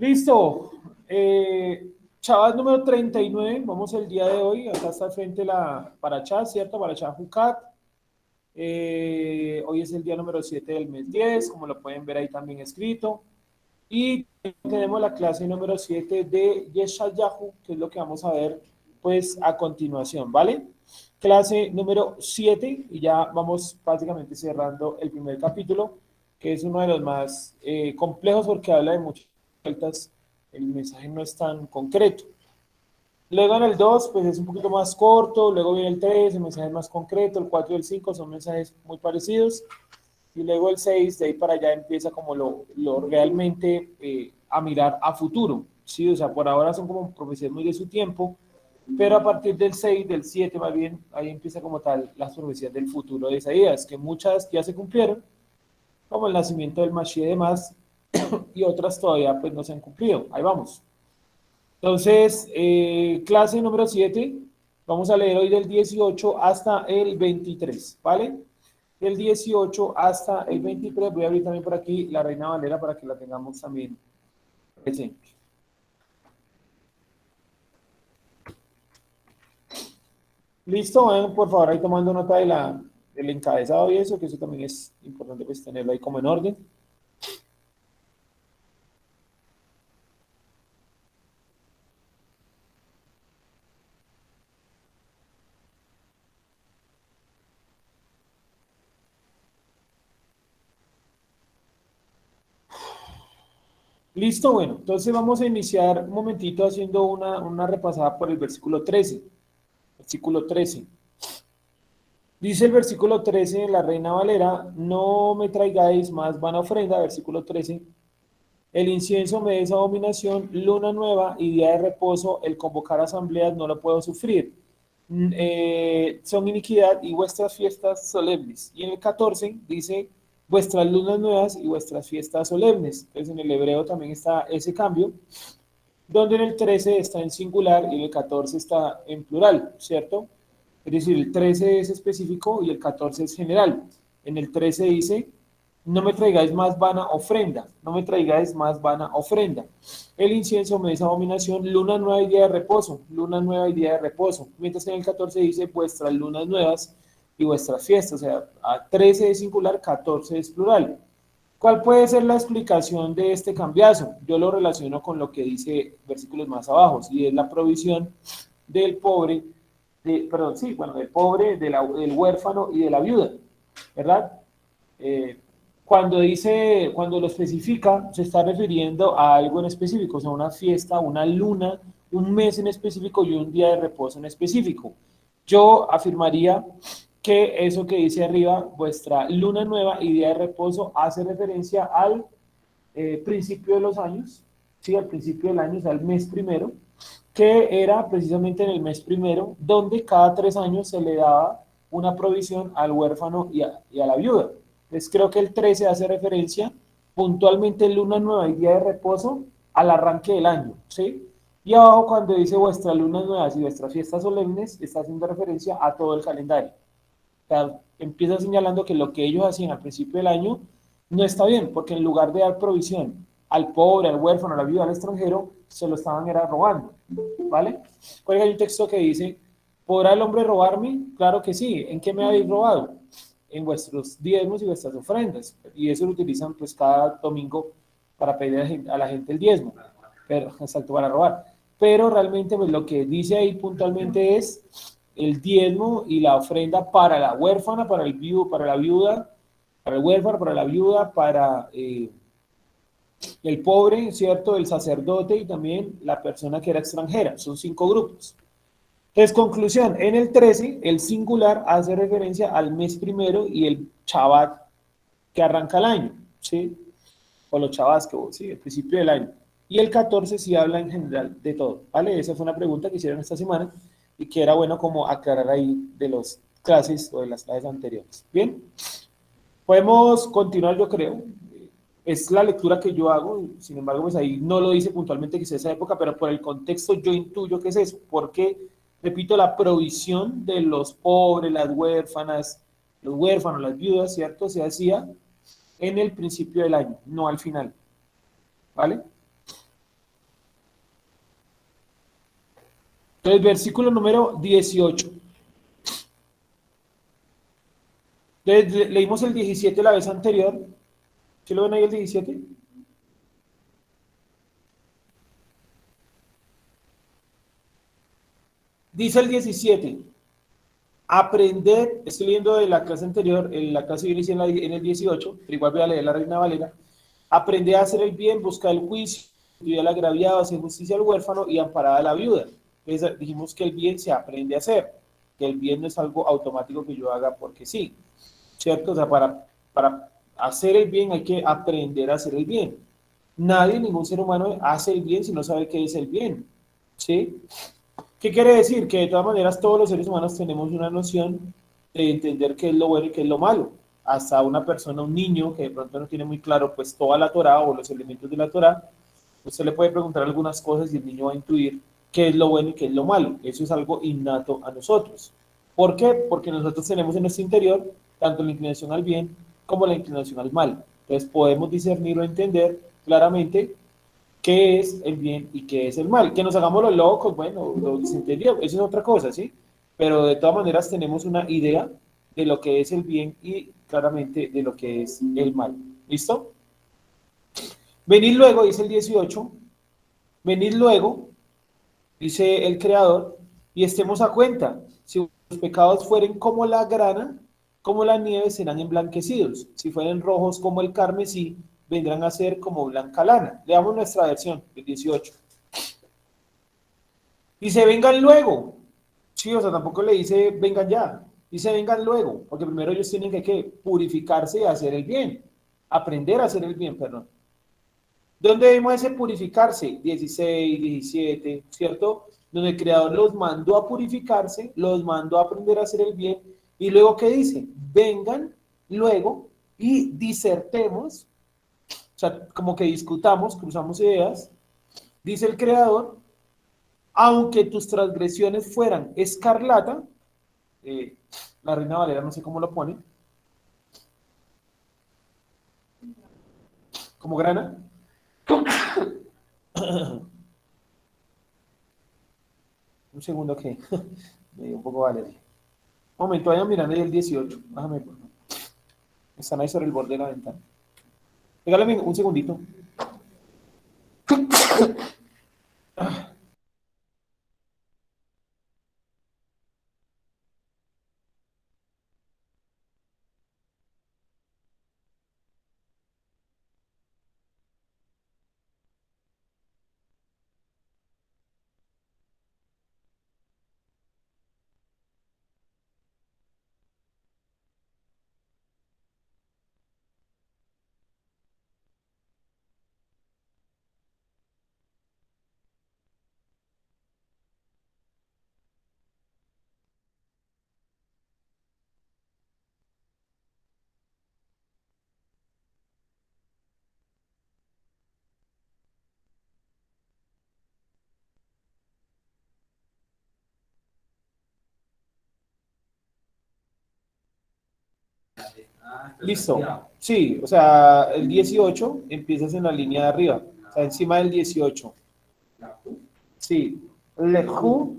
Listo. Chavas número 39, vamos el día de hoy. Acá está al frente la Parachá, ¿cierto? Parachá Jucat. Hoy es el día número 7 del mes 10, como lo pueden ver ahí también escrito. Y tenemos la clase número 7 de Yeshayahu, que es lo que vamos a ver pues a continuación, ¿vale? Clase número 7 y ya vamos básicamente cerrando el primer capítulo, que es uno de los más complejos porque habla de muchas vueltas, el mensaje no es tan concreto. Luego en el 2 pues es un poquito más corto, luego viene el 3, el mensaje es más concreto, el 4 y el 5 son mensajes muy parecidos, y luego el 6 de ahí para allá empieza como lo realmente a mirar a futuro, ¿sí? O sea, por ahora son como profecías muy de su tiempo, pero a partir del 6 del 7 más bien, ahí empieza como tal las profecías del futuro de Isaías, que muchas ya se cumplieron, como el nacimiento del Mashiach y demás, y otras todavía pues no se han cumplido. Ahí vamos. Entonces, clase número 7, vamos a leer hoy del 18 hasta el 23, ¿vale? Del 18 hasta el 23, voy a abrir también por aquí la Reina Valera para que la tengamos también presente. Listo, vayan por favor ahí tomando nota del encabezado y eso, que eso también es importante pues tenerlo ahí como en orden. Listo, bueno, entonces vamos a iniciar un momentito haciendo una repasada por el versículo 13. Versículo 13. Dice el versículo 13 en la Reina Valera, no me traigáis más vana ofrenda, versículo 13. El incienso me es abominación, luna nueva y día de reposo, el convocar asambleas no lo puedo sufrir. Son iniquidad y vuestras fiestas solemnes. Y en el 14 dice, vuestras lunas nuevas y vuestras fiestas solemnes. Entonces en el hebreo también está ese cambio, donde en el 13 está en singular y en el 14 está en plural, ¿cierto? Es decir, el 13 es específico y el 14 es general. En el 13 dice, no me traigáis más vana ofrenda, no me traigáis más vana ofrenda. El incienso me es abominación, luna nueva y día de reposo, luna nueva y día de reposo. Mientras que en el 14 dice, vuestras lunas nuevas y vuestras fiestas, o sea, a 13 es singular, 14 es plural. ¿Cuál puede ser la explicación de este cambiazo? Yo lo relaciono con lo que dice versículos más abajo, y es la provisión del pobre, perdón, sí, bueno, del pobre, del huérfano y de la viuda, ¿verdad? Eh, cuando lo especifica, se está refiriendo a algo en específico, o sea, una fiesta, una luna, un mes en específico y un día de reposo en específico. Yo afirmaría que eso que dice arriba, vuestra luna nueva y día de reposo, hace referencia al principio de los años, ¿sí? Al principio del año, o sea, al mes primero, que era precisamente en el mes primero, donde cada 3 años se le daba una provisión al huérfano y a la viuda. Entonces creo que el 13 hace referencia puntualmente luna nueva y día de reposo al arranque del año, ¿sí? Y abajo cuando dice vuestras lunas nuevas y vuestras fiestas solemnes, está haciendo referencia a todo el calendario. O sea, empieza señalando que lo que ellos hacían al principio del año no está bien, porque en lugar de dar provisión al pobre, al huérfano, a la viuda, al extranjero, se lo estaban era robando, ¿vale? Porque hay un texto que dice, ¿podrá el hombre robarme? Claro que sí. ¿En qué me habéis robado? En vuestros diezmos y vuestras ofrendas. Y eso lo utilizan pues cada domingo para pedir a la gente el diezmo, pero exacto, para robar. Pero realmente pues lo que dice ahí puntualmente es el diezmo y la ofrenda para la huérfana, para el viudo, para la viuda, para el huérfano, para la viuda, para el pobre, ¿cierto? El sacerdote y también la persona que era extranjera. Son 5 grupos. Entonces, conclusión, en el 13, el singular hace referencia al mes primero y el Shabbat que arranca el año, ¿sí? O los Shabbats, ¿sí? El principio del año. Y el 14 sí habla en general de todo, ¿vale? Esa fue una pregunta que hicieron esta semana y que era bueno como aclarar ahí de las clases o de las clases anteriores. Bien, podemos continuar, yo creo. Es la lectura que yo hago, sin embargo, pues ahí no lo dice puntualmente que es esa época, pero por el contexto yo intuyo que es eso, porque, repito, la provisión de los pobres, las huérfanas, los huérfanos, las viudas, ¿cierto? Se hacía en el principio del año, no al final, ¿vale? Entonces, versículo número 18. Entonces, leímos el 17 la vez anterior. ¿Sí lo ven ahí el 17? Dice el 17. Aprender, estoy leyendo de la clase anterior, en la clase viene en el 18, pero igual voy a leer la Reina Valera. Aprender a hacer el bien, buscar el juicio, ayudar al agraviado, hacer justicia al huérfano y amparar a la viuda. Entonces dijimos que el bien se aprende a hacer, que el bien no es algo automático que yo haga porque sí, ¿cierto? O sea, para hacer el bien hay que aprender a hacer el bien. Nadie, ningún ser humano hace el bien si no sabe qué es el bien, ¿sí? ¿Qué quiere decir? Que de todas maneras todos los seres humanos tenemos una noción de entender qué es lo bueno y qué es lo malo. Hasta una persona, un niño que de pronto no tiene muy claro pues toda la Torá o los elementos de la Torá, usted le puede preguntar algunas cosas y el niño va a intuir qué es lo bueno y qué es lo malo. Eso es algo innato a nosotros. ¿Por qué? Porque nosotros tenemos en nuestro interior tanto la inclinación al bien como la inclinación al mal. Entonces podemos discernir o entender claramente qué es el bien y qué es el mal. Que nos hagamos los locos, bueno, los desentendidos, eso es otra cosa, ¿sí? Pero de todas maneras tenemos una idea de lo que es el bien y claramente de lo que es el mal. ¿Listo? Venid luego, dice el 18, venid luego, dice el Creador, y estemos a cuenta. Si los pecados fueren como la grana, como la nieve, serán emblanquecidos. Si fueren rojos como el carmesí, vendrán a ser como blanca lana. Leamos nuestra versión, el 18. Dice, vengan luego. Sí, o sea, tampoco le dice, vengan ya. Dice, vengan luego, porque primero ellos tienen que, ¿qué? Purificarse y hacer el bien. Aprender a hacer el bien, perdón. ¿Dónde vimos ese purificarse? 16, 17, ¿cierto? Donde el Creador los mandó a purificarse, los mandó a aprender a hacer el bien, y luego, ¿qué dice? Vengan luego y disertemos, o sea, como que discutamos, cruzamos ideas, dice el Creador, aunque tus transgresiones fueran escarlata, eh, la Reina Valera no sé cómo lo pone, como grana. Un segundo que me dio un poco Valeria. Un momento, vayan mirando ahí el 18. Bájame, por favor. Están ahí sobre el borde de la ventana. Regálame un segundito. Listo. Sí, o sea, el 18 empiezas en la línea de arriba. O sea, encima del 18. Sí. Lehu,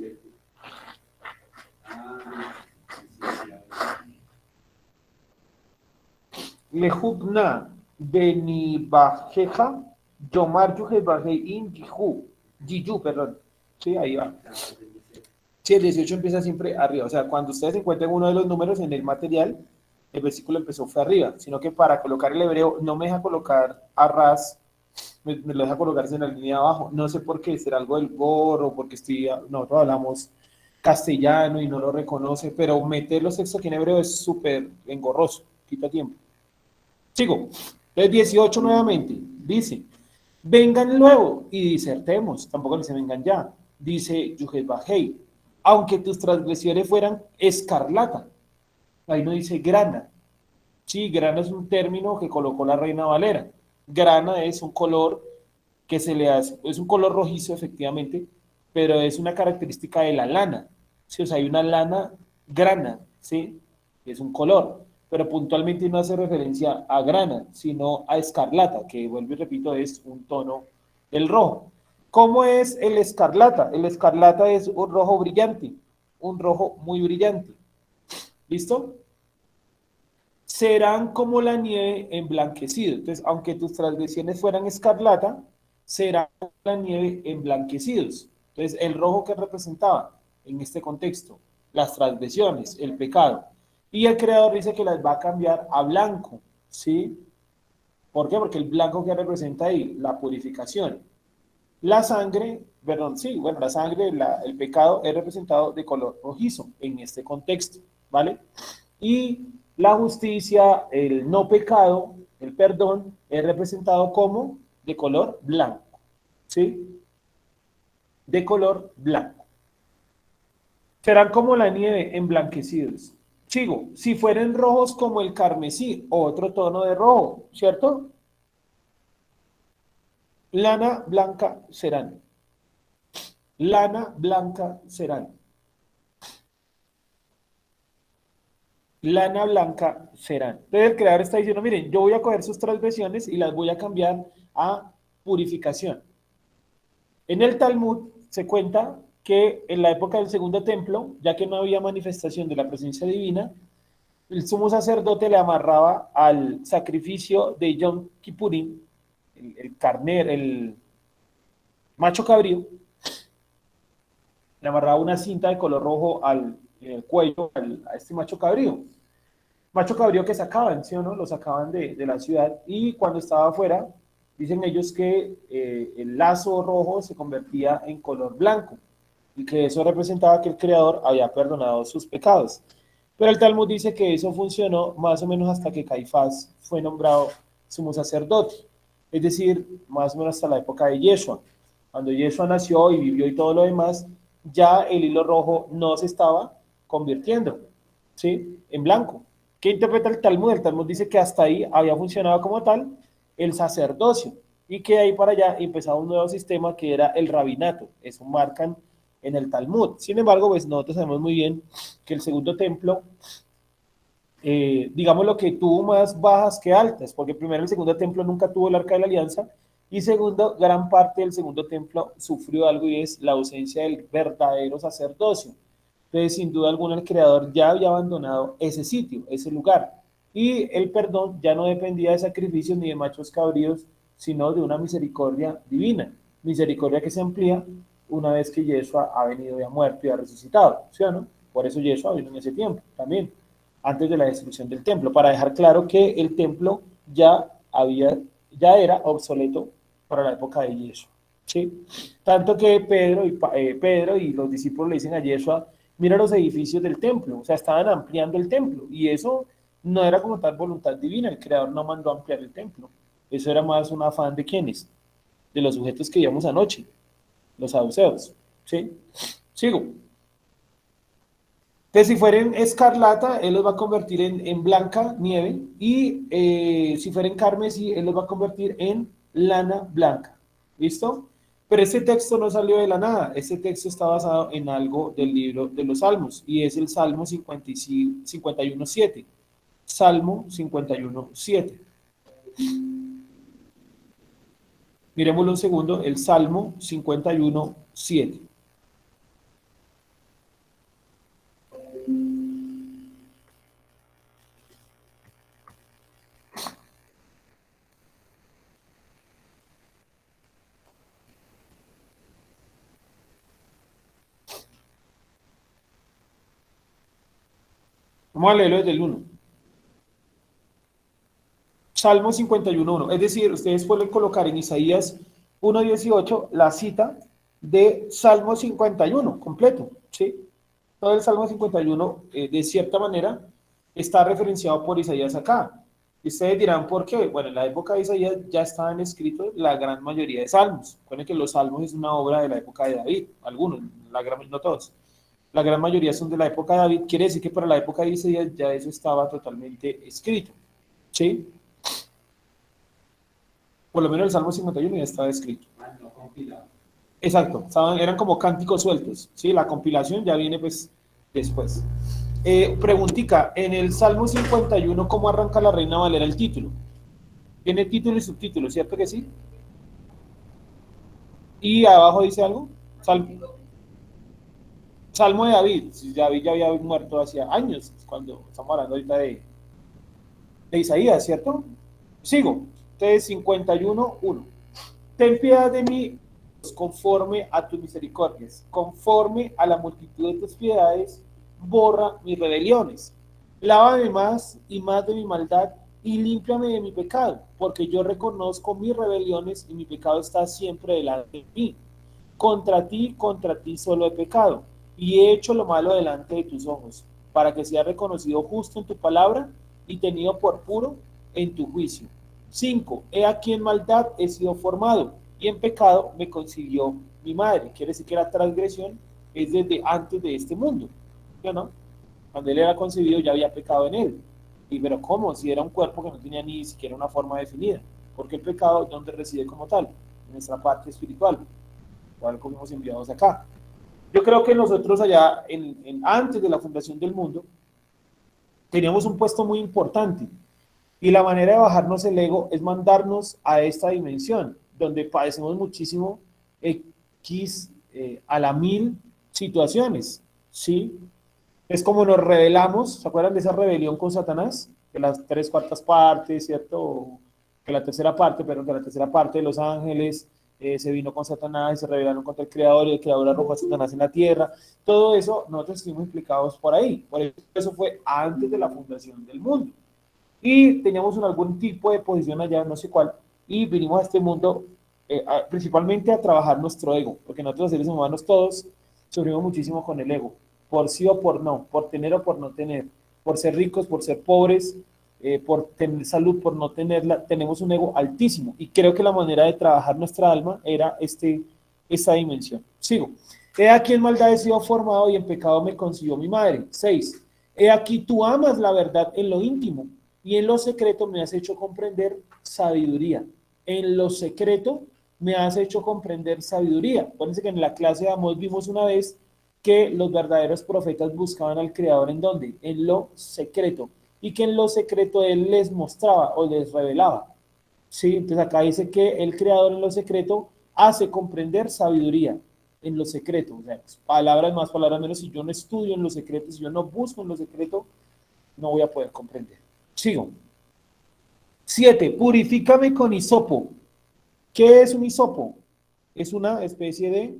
Lehubna, Benibajeja, Yomar Yujebajein, Yihu. Yiyu, perdón. Sí, ahí va. Sí, el 18 empieza siempre arriba. O sea, cuando ustedes encuentren uno de los números en el material, el versículo empezó fue arriba, sino que para colocar el hebreo no me deja colocar a ras, me lo deja colocarse en la línea de abajo. No sé por qué, será algo del gorro, porque nosotros hablamos castellano y no lo reconoce, pero meter los textos aquí en hebreo es súper engorroso, quita tiempo. Sigo. Entonces 18 nuevamente, dice, vengan luego y disertemos, tampoco dice vengan ya, dice Yuhet Bajei, aunque tus transgresiones fueran escarlata, ahí no dice grana. Sí, grana es un término que colocó la Reina Valera. Grana es un color que se le hace, es un color rojizo efectivamente, pero es una característica de la lana. ¿Sí? O sea, hay una lana grana, ¿sí? Es un color, pero puntualmente no hace referencia a grana, sino a escarlata, que vuelvo y repito, es un tono del rojo. ¿Cómo es el escarlata? El escarlata es un rojo brillante, un rojo muy brillante. ¿Listo? Serán como la nieve emblanquecido. Entonces, aunque tus transgresiones fueran escarlata, serán como la nieve emblanquecidos. Entonces, el rojo que representaba en este contexto, las transgresiones, el pecado. Y el creador dice que las va a cambiar a blanco, ¿sí? ¿Por qué? Porque el blanco que representa ahí, la purificación. La sangre, perdón, sí, bueno, la sangre, el pecado es representado de color rojizo en este contexto, ¿vale? Y la justicia, el no pecado, el perdón, es representado como de color blanco, ¿sí? De color blanco. Serán como la nieve emblanquecidos. Chigo, si fueren rojos como el carmesí, otro tono de rojo, ¿cierto? Lana blanca serán. Lana blanca serán. Lana blanca serán. Entonces el creador está diciendo, miren, yo voy a coger sus transgresiones y las voy a cambiar a purificación. En el Talmud se cuenta que en la época del segundo templo, ya que no había manifestación de la presencia divina, el sumo sacerdote le amarraba al sacrificio de Yom Kippurim, el carnero, el macho cabrío, le amarraba una cinta de color rojo al cuello a este macho cabrío. Macho cabrío que sacaban, ¿sí o no? Lo sacaban de la ciudad y cuando estaba afuera, dicen ellos que el lazo rojo se convertía en color blanco y que eso representaba que el Creador había perdonado sus pecados. Pero el Talmud dice que eso funcionó más o menos hasta que Caifás fue nombrado sumo sacerdote, es decir, más o menos hasta la época de Yeshua. Cuando Yeshua nació y vivió y todo lo demás, ya el hilo rojo no se estaba convirtiendo, ¿sí? En blanco. ¿Qué interpreta el Talmud? El Talmud dice que hasta ahí había funcionado como tal el sacerdocio y que de ahí para allá empezaba un nuevo sistema que era el rabinato. Eso marcan en el Talmud. Sin embargo, pues nosotros sabemos muy bien que el segundo templo, digamos lo que tuvo más bajas que altas, porque primero el segundo templo nunca tuvo el arca de la alianza y segundo, gran parte del segundo templo sufrió algo y es la ausencia del verdadero sacerdocio. Entonces, sin duda alguna, el creador ya había abandonado ese sitio, ese lugar. Y el perdón ya no dependía de sacrificios ni de machos cabríos, sino de una misericordia divina. Misericordia que se amplía una vez que Yeshua ha venido y ha muerto y ha resucitado, ¿sí o no? Por eso Yeshua vino en ese tiempo también, antes de la destrucción del templo, para dejar claro que el templo ya era obsoleto para la época de Yeshua, ¿sí? Tanto que Pedro y los discípulos le dicen a Yeshua, mira los edificios del templo, o sea, estaban ampliando el templo, y eso no era como tal voluntad divina, el creador no mandó a ampliar el templo, eso era más un afán de quienes, de los sujetos que vimos anoche, los saduceos, ¿sí? Sigo. Entonces, si fueren escarlata, él los va a convertir en blanca nieve, y si fueren carmesí, él los va a convertir en lana blanca, ¿listo? Pero este texto no salió de la nada, este texto está basado en algo del libro de los Salmos, y es el Salmo 51.7. Salmo 51.7. Miremoslo un segundo, el Salmo 51.7. Vamos a leerlo desde el 1. Salmo 51.1. Es decir, ustedes pueden colocar en Isaías 1.18 la cita de Salmo 51 completo, ¿sí? Todo el Salmo 51, de cierta manera, está referenciado por Isaías acá. Y ustedes dirán, ¿por qué? Bueno, en la época de Isaías ya estaban escritos la gran mayoría de salmos. Recuerden que los salmos es una obra de la época de David, algunos, no todos. La gran mayoría son de la época de David. Quiere decir que para la época de Isaías ya eso estaba totalmente escrito, ¿sí? Por lo menos el Salmo 51 ya estaba escrito. No compilado. Exacto, eran como cánticos sueltos, ¿sí? La compilación ya viene pues después. Preguntica, en el Salmo 51, ¿cómo arranca la Reina Valera el título? Tiene título y subtítulo, ¿cierto que sí? Y abajo dice algo, Salmo de David. David ya había muerto hacía años, cuando estamos hablando ahorita de Isaías, ¿cierto? Sigo. Entonces, 51:1. Ten piedad de mí conforme a tus misericordias, conforme a la multitud de tus piedades, borra mis rebeliones. Lávame más y más de mi maldad y límpiame de mi pecado, porque yo reconozco mis rebeliones y mi pecado está siempre delante de mí. Contra ti solo he pecado y he hecho lo malo delante de tus ojos, para que sea reconocido justo en tu palabra y tenido por puro en tu juicio. 5. He aquí en maldad he sido formado y en pecado me concibió mi madre. Quiere decir que la transgresión es desde antes de este mundo, ¿sí, no? Cuando él era concebido ya había pecado en él. Y pero ¿cómo? Si era un cuerpo que no tenía ni siquiera una forma definida. Porque el pecado, ¿dónde reside como tal? En nuestra parte espiritual, cual como hemos enviados acá. Yo creo que nosotros allá, antes de la fundación del mundo, teníamos un puesto muy importante. Y la manera de bajarnos el ego es mandarnos a esta dimensión, donde padecemos muchísimo X a la 1000 situaciones, ¿sí? Es como nos rebelamos, ¿se acuerdan de esa rebelión con Satanás? Que las 3/4 partes, ¿cierto? Que la tercera parte, perdón, que la tercera parte de los ángeles se vino con Satanás y se rebelaron contra el Creador y el Creador arrojó a Satanás en la tierra. Todo eso nosotros estuvimos implicados por ahí. Por eso fue antes de la fundación del mundo. Y teníamos algún tipo de posición allá, no sé cuál, y vinimos a este mundo principalmente a trabajar nuestro ego, porque nosotros los seres humanos todos sufrimos muchísimo con el ego, por sí o por no, por tener o por no tener, por ser ricos, por ser pobres, por tener salud, por no tenerla, tenemos un ego altísimo, y creo que la manera de trabajar nuestra alma era esta dimensión. Sigo. He aquí en maldad he sido formado y en pecado me concibió mi madre. 6. He aquí tú amas la verdad en lo íntimo y en lo secreto me has hecho comprender sabiduría. En lo secreto me has hecho comprender sabiduría. Acuérdense que en la clase de Amós vimos una vez que los verdaderos profetas buscaban al Creador ¿en dónde? En lo secreto. Y que en lo secreto Él les mostraba o les revelaba. ¿Sí? Entonces acá dice que el Creador en lo secreto hace comprender sabiduría en lo secreto. O sea, palabras más, palabras menos. Si yo no estudio en lo secreto, si yo no busco en lo secreto, no voy a poder comprender. Sigo. 7. Purifícame con hisopo. ¿Qué es un hisopo? Es una especie de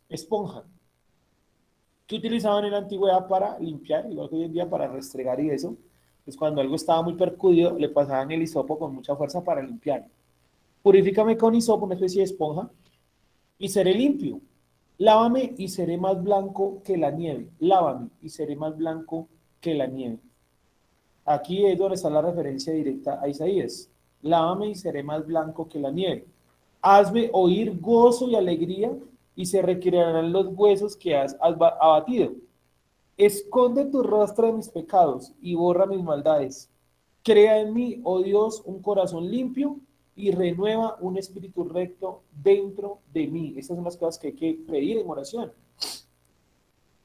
esponja que utilizaban en la antigüedad para limpiar, igual que hoy en día para restregar y eso. Pues cuando algo estaba muy percudido, le pasaban el hisopo con mucha fuerza para limpiar. Purifícame con hisopo, una especie de esponja, y seré limpio. Lávame y seré más blanco que la nieve. Lávame y seré más blanco que la nieve. Aquí es donde está la referencia directa a Isaías. Lávame y seré más blanco que la nieve. Hazme oír gozo y alegría y se requerirán los huesos que has abatido. Esconde tu rostro de mis pecados y borra mis maldades. Crea en mí, oh Dios, un corazón limpio y renueva un espíritu recto dentro de mí. Estas son las cosas que hay que pedir en oración.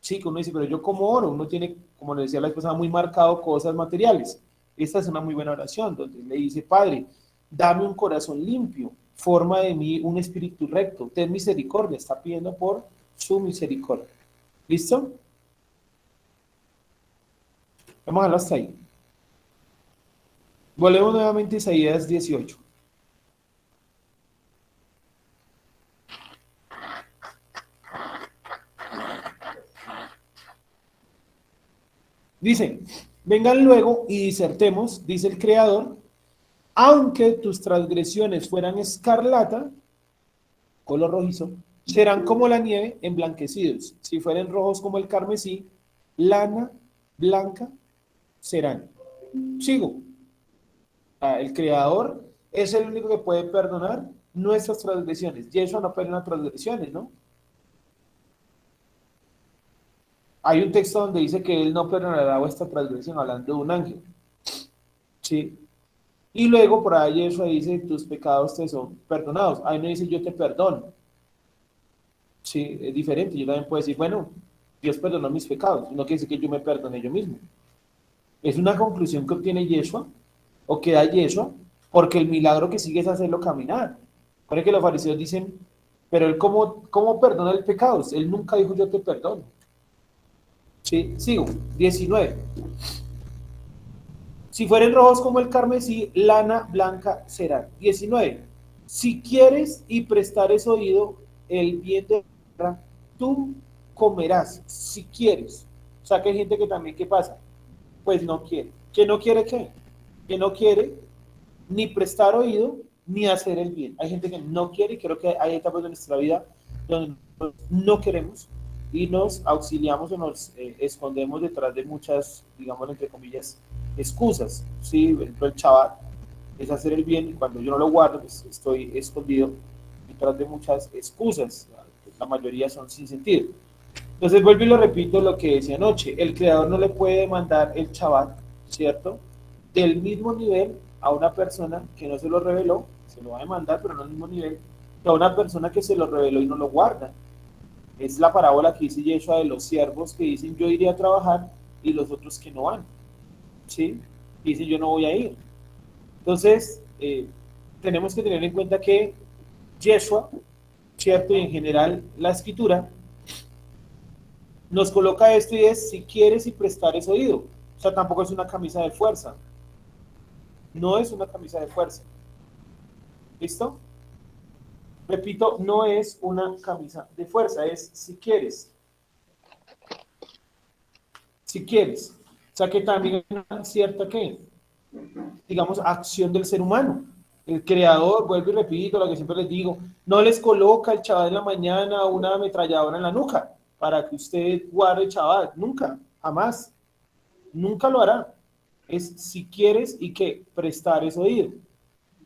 Sí, que uno dice, pero yo como oro, uno tiene, como le decía la esposa, muy marcado cosas materiales. Esta es una muy buena oración, donde le dice, Padre, dame un corazón limpio, forma de mí un espíritu recto, ten misericordia, está pidiendo por su misericordia. ¿Listo? Vamos a verlo hasta ahí. Volvemos nuevamente a Isaías 18. Dice, vengan luego y disertemos, dice el Creador, aunque tus transgresiones fueran escarlata, color rojizo, serán como la nieve emblanquecidos. Si fueren rojos como el carmesí, lana blanca serán. Sigo. El Creador es el único que puede perdonar nuestras transgresiones. Y eso no perdona transgresiones, ¿no? Hay un texto donde dice que Él no perdonará vuestra transgresión, hablando de un ángel. ¿Sí? Y luego por ahí eso dice, tus pecados te son perdonados. Ahí no dice, yo te perdono. Sí, es diferente. Yo también puedo decir, bueno, Dios perdonó mis pecados. No quiere decir que yo me perdone yo mismo. Es una conclusión que obtiene Yeshua, o que da Yeshua, porque el milagro que sigue es hacerlo caminar. Por que los fariseos dicen, Pero él, ¿cómo perdona el pecado? Él nunca dijo yo te perdono. Sí, sigo. 19. Si fueren rojos como el carmesí, lana blanca serán. 19. Si quieres y prestares oído el bien de la tierra, tú comerás, si quieres. O sea, que hay gente que también, ¿qué pasa? Pues no quiere. ¿Que no quiere qué? Que no quiere ni prestar oído ni hacer el bien. Hay gente que no quiere y creo que hay etapas de nuestra vida donde no queremos y nos auxiliamos o nos escondemos detrás de muchas, digamos, entre comillas, excusas. Sí, por ejemplo, el chaval es hacer el bien y cuando yo no lo guardo, pues estoy escondido detrás de muchas excusas. La mayoría son sin sentido. Entonces vuelvo y lo repito lo que decía anoche. El creador no le puede demandar el chaval, ¿cierto? Del mismo nivel a una persona que no se lo reveló, se lo va a demandar, pero no al mismo nivel, que a una persona que se lo reveló y no lo guarda. Es la parábola que dice Yeshua de los siervos que dicen yo iré a trabajar y los otros que no van, ¿sí? Dicen yo no voy a ir. Entonces, tenemos que tener en cuenta que Yeshua, ¿cierto? Y en general la escritura nos coloca esto y es si quieres y prestares oído. O sea, tampoco es una camisa de fuerza. No es una camisa de fuerza. ¿Listo? Repito, no es una camisa de fuerza, es si quieres. Si quieres. O sea que también hay una cierta, ¿qué? Digamos, acción del ser humano. El creador, vuelvo y repito lo que siempre les digo, no les coloca el chaval en la mañana una ametralladora en la nuca para que usted guarde el chaval. Nunca, jamás. Nunca lo hará. Es si quieres y que prestar es oído.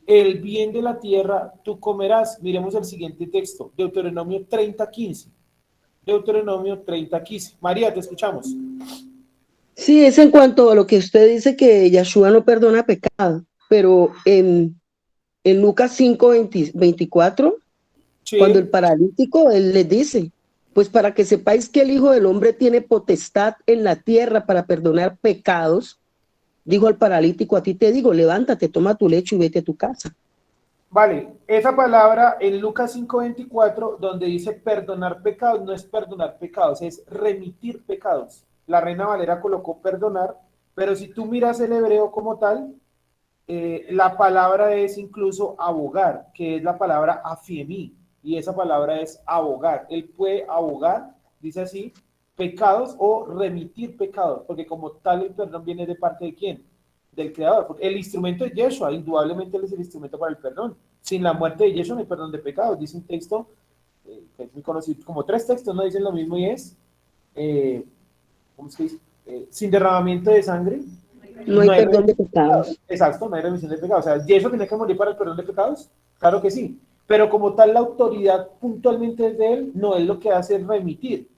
El bien de la tierra tú comerás. Miremos el siguiente texto, Deuteronomio 30:15. Deuteronomio 30:15. María, te escuchamos. Sí, es en cuanto a lo que usted dice que Yeshua no perdona pecado, pero en Lucas 5, 24, cuando el Sí, paralítico, él les dice, pues para que sepáis que el Hijo del Hombre tiene potestad en la tierra para perdonar pecados, dijo al paralítico, a ti te digo, levántate, toma tu lecho y vete a tu casa. vale. Esa palabra en Lucas 5:24, donde dice perdonar pecados, no es perdonar pecados, es remitir pecados. La Reina Valera colocó perdonar, pero si tú miras el hebreo como tal, la palabra es incluso abogar, que es la palabra afiemí, y esa palabra es abogar. Él puede abogar, dice así, pecados o remitir pecados, porque como tal el perdón viene de parte de quién? Del Creador. Porque el instrumento es Yeshua, indudablemente él es el instrumento para el perdón. Sin la muerte de Yeshua no hay perdón de pecados. Dice un texto, que es muy conocido, como tres textos no dicen lo mismo y es, eh, ¿cómo se dice? Sin derramamiento de sangre No no hay hay perdón de remisión de pecados. pecados. Exacto, no hay remisión de pecados. O sea, ¿y eso tiene que morir para el perdón de pecados? Claro que sí. Pero como tal, la autoridad puntualmente es de él, no, él lo que hace es remitir.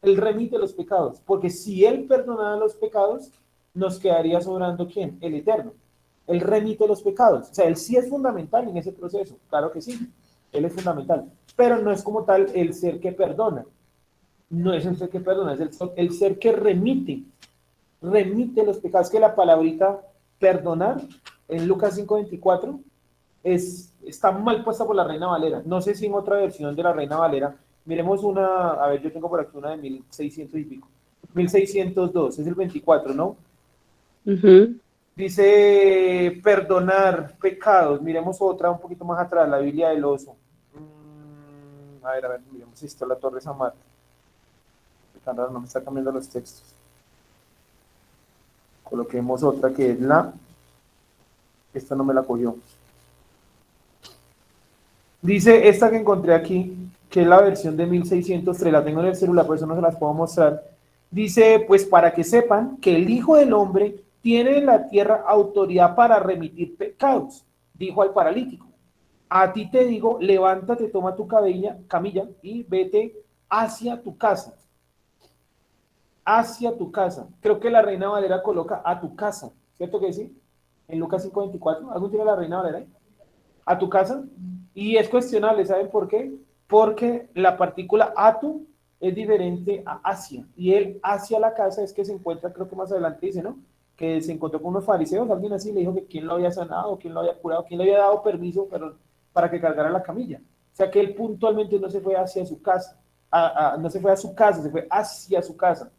Él remite los pecados. Porque si él perdonara los pecados, nos quedaría sobrando ¿quién? El Eterno. Él remite los pecados. O sea, él sí es fundamental en ese proceso. Claro que sí. Él es fundamental. Pero no es como tal el ser que perdona. No es el ser que perdona, es el ser que remite los pecados, que la palabrita perdonar en Lucas 5:24 está mal puesta por la Reina Valera. No sé si en otra versión de la Reina Valera, miremos una, a ver, yo tengo por aquí una de 1600 y pico, 1602, es el 24, ¿no? Ujú. Dice perdonar pecados, miremos otra un poquito más atrás, la Biblia del Oso. A ver, miremos esto, la Torre San Marcos. Tan raro, no me está cambiando los textos. Coloquemos otra que es esta no me la cogió. Dice esta que encontré aquí, que es la versión de 1603, la tengo en el celular, por eso no se las puedo mostrar. Dice, pues para que sepan que el Hijo del Hombre tiene en la tierra autoridad para remitir pecados, dijo al paralítico. A ti te digo, levántate, toma tu camilla y vete hacia tu casa. Hacia tu casa. Creo que la Reina Valera coloca a tu casa, ¿cierto que sí? En Lucas 5:24, ¿algún tiene la Reina Valera ahí? A tu casa. Y es cuestionable, ¿saben por qué? Porque la partícula atu es diferente a hacia. Y él hacia la casa es que se encuentra, creo que más adelante dice, ¿no? Que se encontró con unos fariseos, alguien así le dijo que quién lo había sanado, quién lo había curado, quién le había dado permiso para que cargara la camilla. O sea que él puntualmente no se fue hacia su casa, no se fue a su casa, se fue hacia su casa.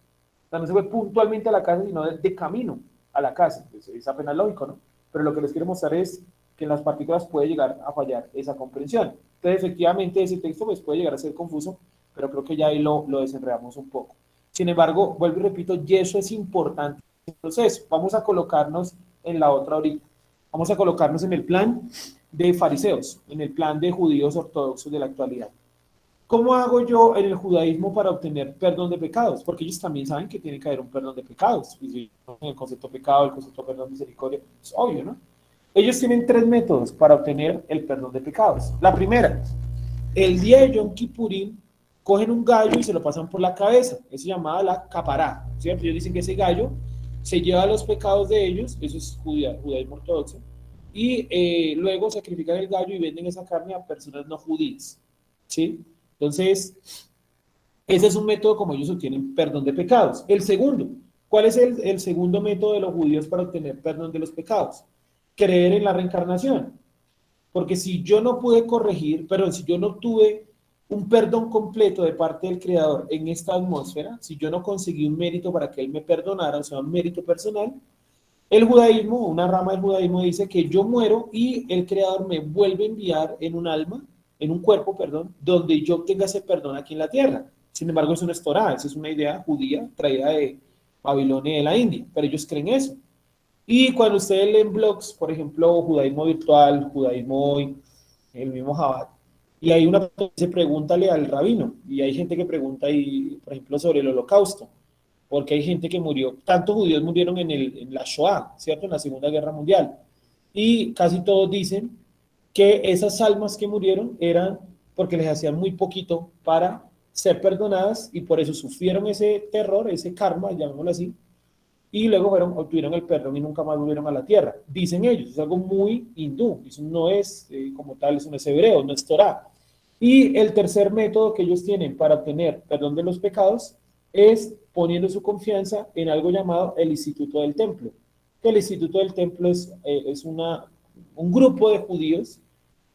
O sea, no se fue puntualmente a la casa, sino de camino a la casa. Es apenas lógico, ¿no? Pero lo que les quiero mostrar es que en las partículas puede llegar a fallar esa comprensión. Entonces, efectivamente, ese texto pues, puede llegar a ser confuso, pero creo que ya ahí lo desenredamos un poco. Sin embargo, vuelvo y repito, y eso es importante. Entonces, vamos a colocarnos en la otra ahorita. Vamos a colocarnos en el plan de fariseos, en el plan de judíos ortodoxos de la actualidad. ¿Cómo hago yo en el judaísmo para obtener perdón de pecados? Porque ellos también saben que tiene que haber un perdón de pecados. Y el concepto pecado, el concepto de perdón, misericordia, es obvio, ¿no? Ellos tienen 3 métodos para obtener el perdón de pecados. La primera, el día de Yom Kippurín, cogen un gallo y se lo pasan por la cabeza. Eso es llamada la capará, ¿cierto? Ellos dicen que ese gallo se lleva los pecados de ellos, eso es judaísmo ortodoxo, y luego sacrifican el gallo y venden esa carne a personas no judías, ¿sí? Entonces, ese es un método como ellos obtienen perdón de pecados. El segundo, ¿cuál es el segundo método de los judíos para obtener perdón de los pecados? Creer en la reencarnación. Porque si yo no pude corregir, pero si yo no tuve un perdón completo de parte del Creador en esta atmósfera, si yo no conseguí un mérito para que Él me perdonara, o sea, un mérito personal, el judaísmo, una rama del judaísmo dice que yo muero y el Creador me vuelve a enviar en un alma, en un cuerpo, perdón, donde yo tenga ese perdón aquí en la tierra. Sin embargo, eso no es Torah, esa es una idea judía traída de Babilonia y de la India, pero ellos creen eso. Y cuando ustedes leen blogs, por ejemplo, Judaísmo Virtual, Judaísmo Hoy, el mismo Jabat, y hay una que dice pregúntale al rabino, y hay gente que pregunta, y, por ejemplo, sobre el holocausto, porque hay gente que murió, tantos judíos murieron en la Shoah, ¿cierto? En la Segunda Guerra Mundial, y casi todos dicen que esas almas que murieron eran porque les hacían muy poquito para ser perdonadas, y por eso sufrieron ese terror, ese karma, llamémoslo así, y luego obtuvieron el perdón y nunca más volvieron a la tierra. Dicen ellos, es algo muy hindú, eso no es como tal, eso no es hebreo, no es Torah. Y el tercer método que ellos tienen para obtener perdón de los pecados es poniendo su confianza en algo llamado el Instituto del Templo. El Instituto del Templo es un grupo de judíos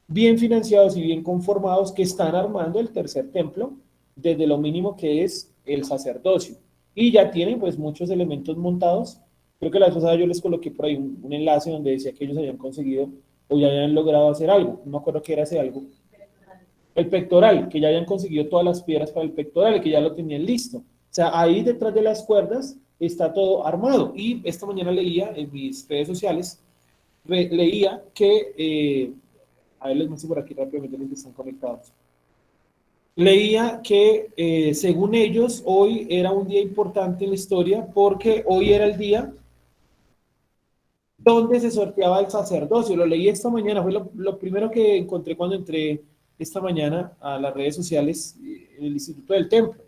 bien financiados y bien conformados que están armando el tercer templo desde lo mínimo que es el sacerdocio. Y ya tienen pues muchos elementos montados. Creo que la vez pasada yo les coloqué por ahí un enlace donde decía que ellos habían conseguido o ya habían logrado hacer algo. No me acuerdo qué era ese algo. El pectoral, que ya habían conseguido todas las piedras para el pectoral y que ya lo tenían listo. O sea, ahí detrás de las cuerdas está todo armado. Y esta mañana leía en mis redes sociales, leía que a ver, les muestro por aquí rápidamente los que están conectados. Leía que, según ellos, hoy era un día importante en la historia porque hoy era el día donde se sorteaba el sacerdocio. Lo leí esta mañana, fue lo primero que encontré cuando entré esta mañana a las redes sociales en el Instituto del Templo.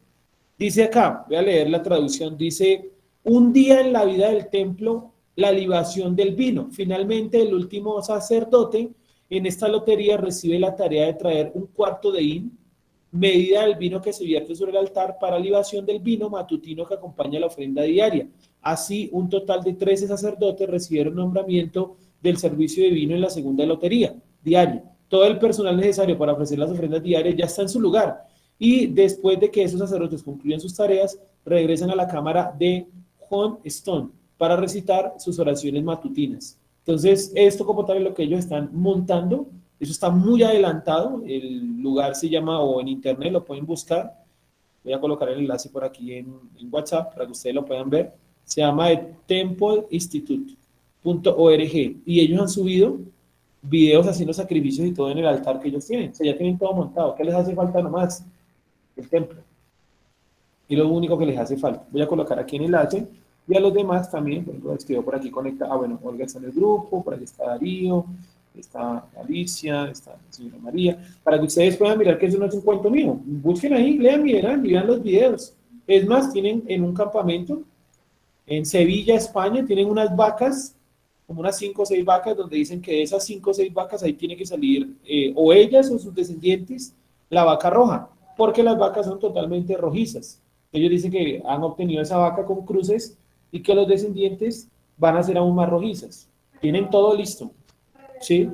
Dice acá, voy a leer la traducción, dice, un día en la vida del templo, la libación del vino. Finalmente, el último sacerdote en esta lotería recibe la tarea de traer un cuarto de hin, medida del vino que se vierte sobre el altar para libación del vino matutino que acompaña la ofrenda diaria. Así, un total de 13 sacerdotes recibieron nombramiento del servicio de vino en la segunda lotería diaria. Todo el personal necesario para ofrecer las ofrendas diarias ya está en su lugar. Y después de que esos sacerdotes concluyan sus tareas, regresan a la cámara de John Stone para recitar sus oraciones matutinas. Entonces, esto como tal es lo que ellos están montando. Eso está muy adelantado. El lugar se llama, o en internet lo pueden buscar. Voy a colocar el enlace por aquí en WhatsApp para que ustedes lo puedan ver. Se llama templeinstitute.org y ellos han subido videos haciendo sacrificios y todo en el altar que ellos tienen. O sea, ya tienen todo montado. ¿Qué les hace falta nomás? El templo. Y lo único que les hace falta. Voy a colocar aquí en el enlace y a los demás también, por ejemplo, estoy por aquí conectado. Ah, bueno, Olga está en el grupo, por aquí está Darío, está Alicia, está la señora María, para que ustedes puedan mirar que eso no es un cuento mío. Busquen ahí, lean y verán, y vean los videos. Es más, tienen en un campamento en Sevilla, España, tienen unas vacas, como unas 5 o 6 vacas, donde dicen que de esas 5 o 6 vacas ahí tiene que salir o ellas o sus descendientes la vaca roja, porque las vacas son totalmente rojizas. Ellos dicen que han obtenido esa vaca con cruces y que los descendientes van a ser aún más rojizas. Tienen todo listo. ¿Sí?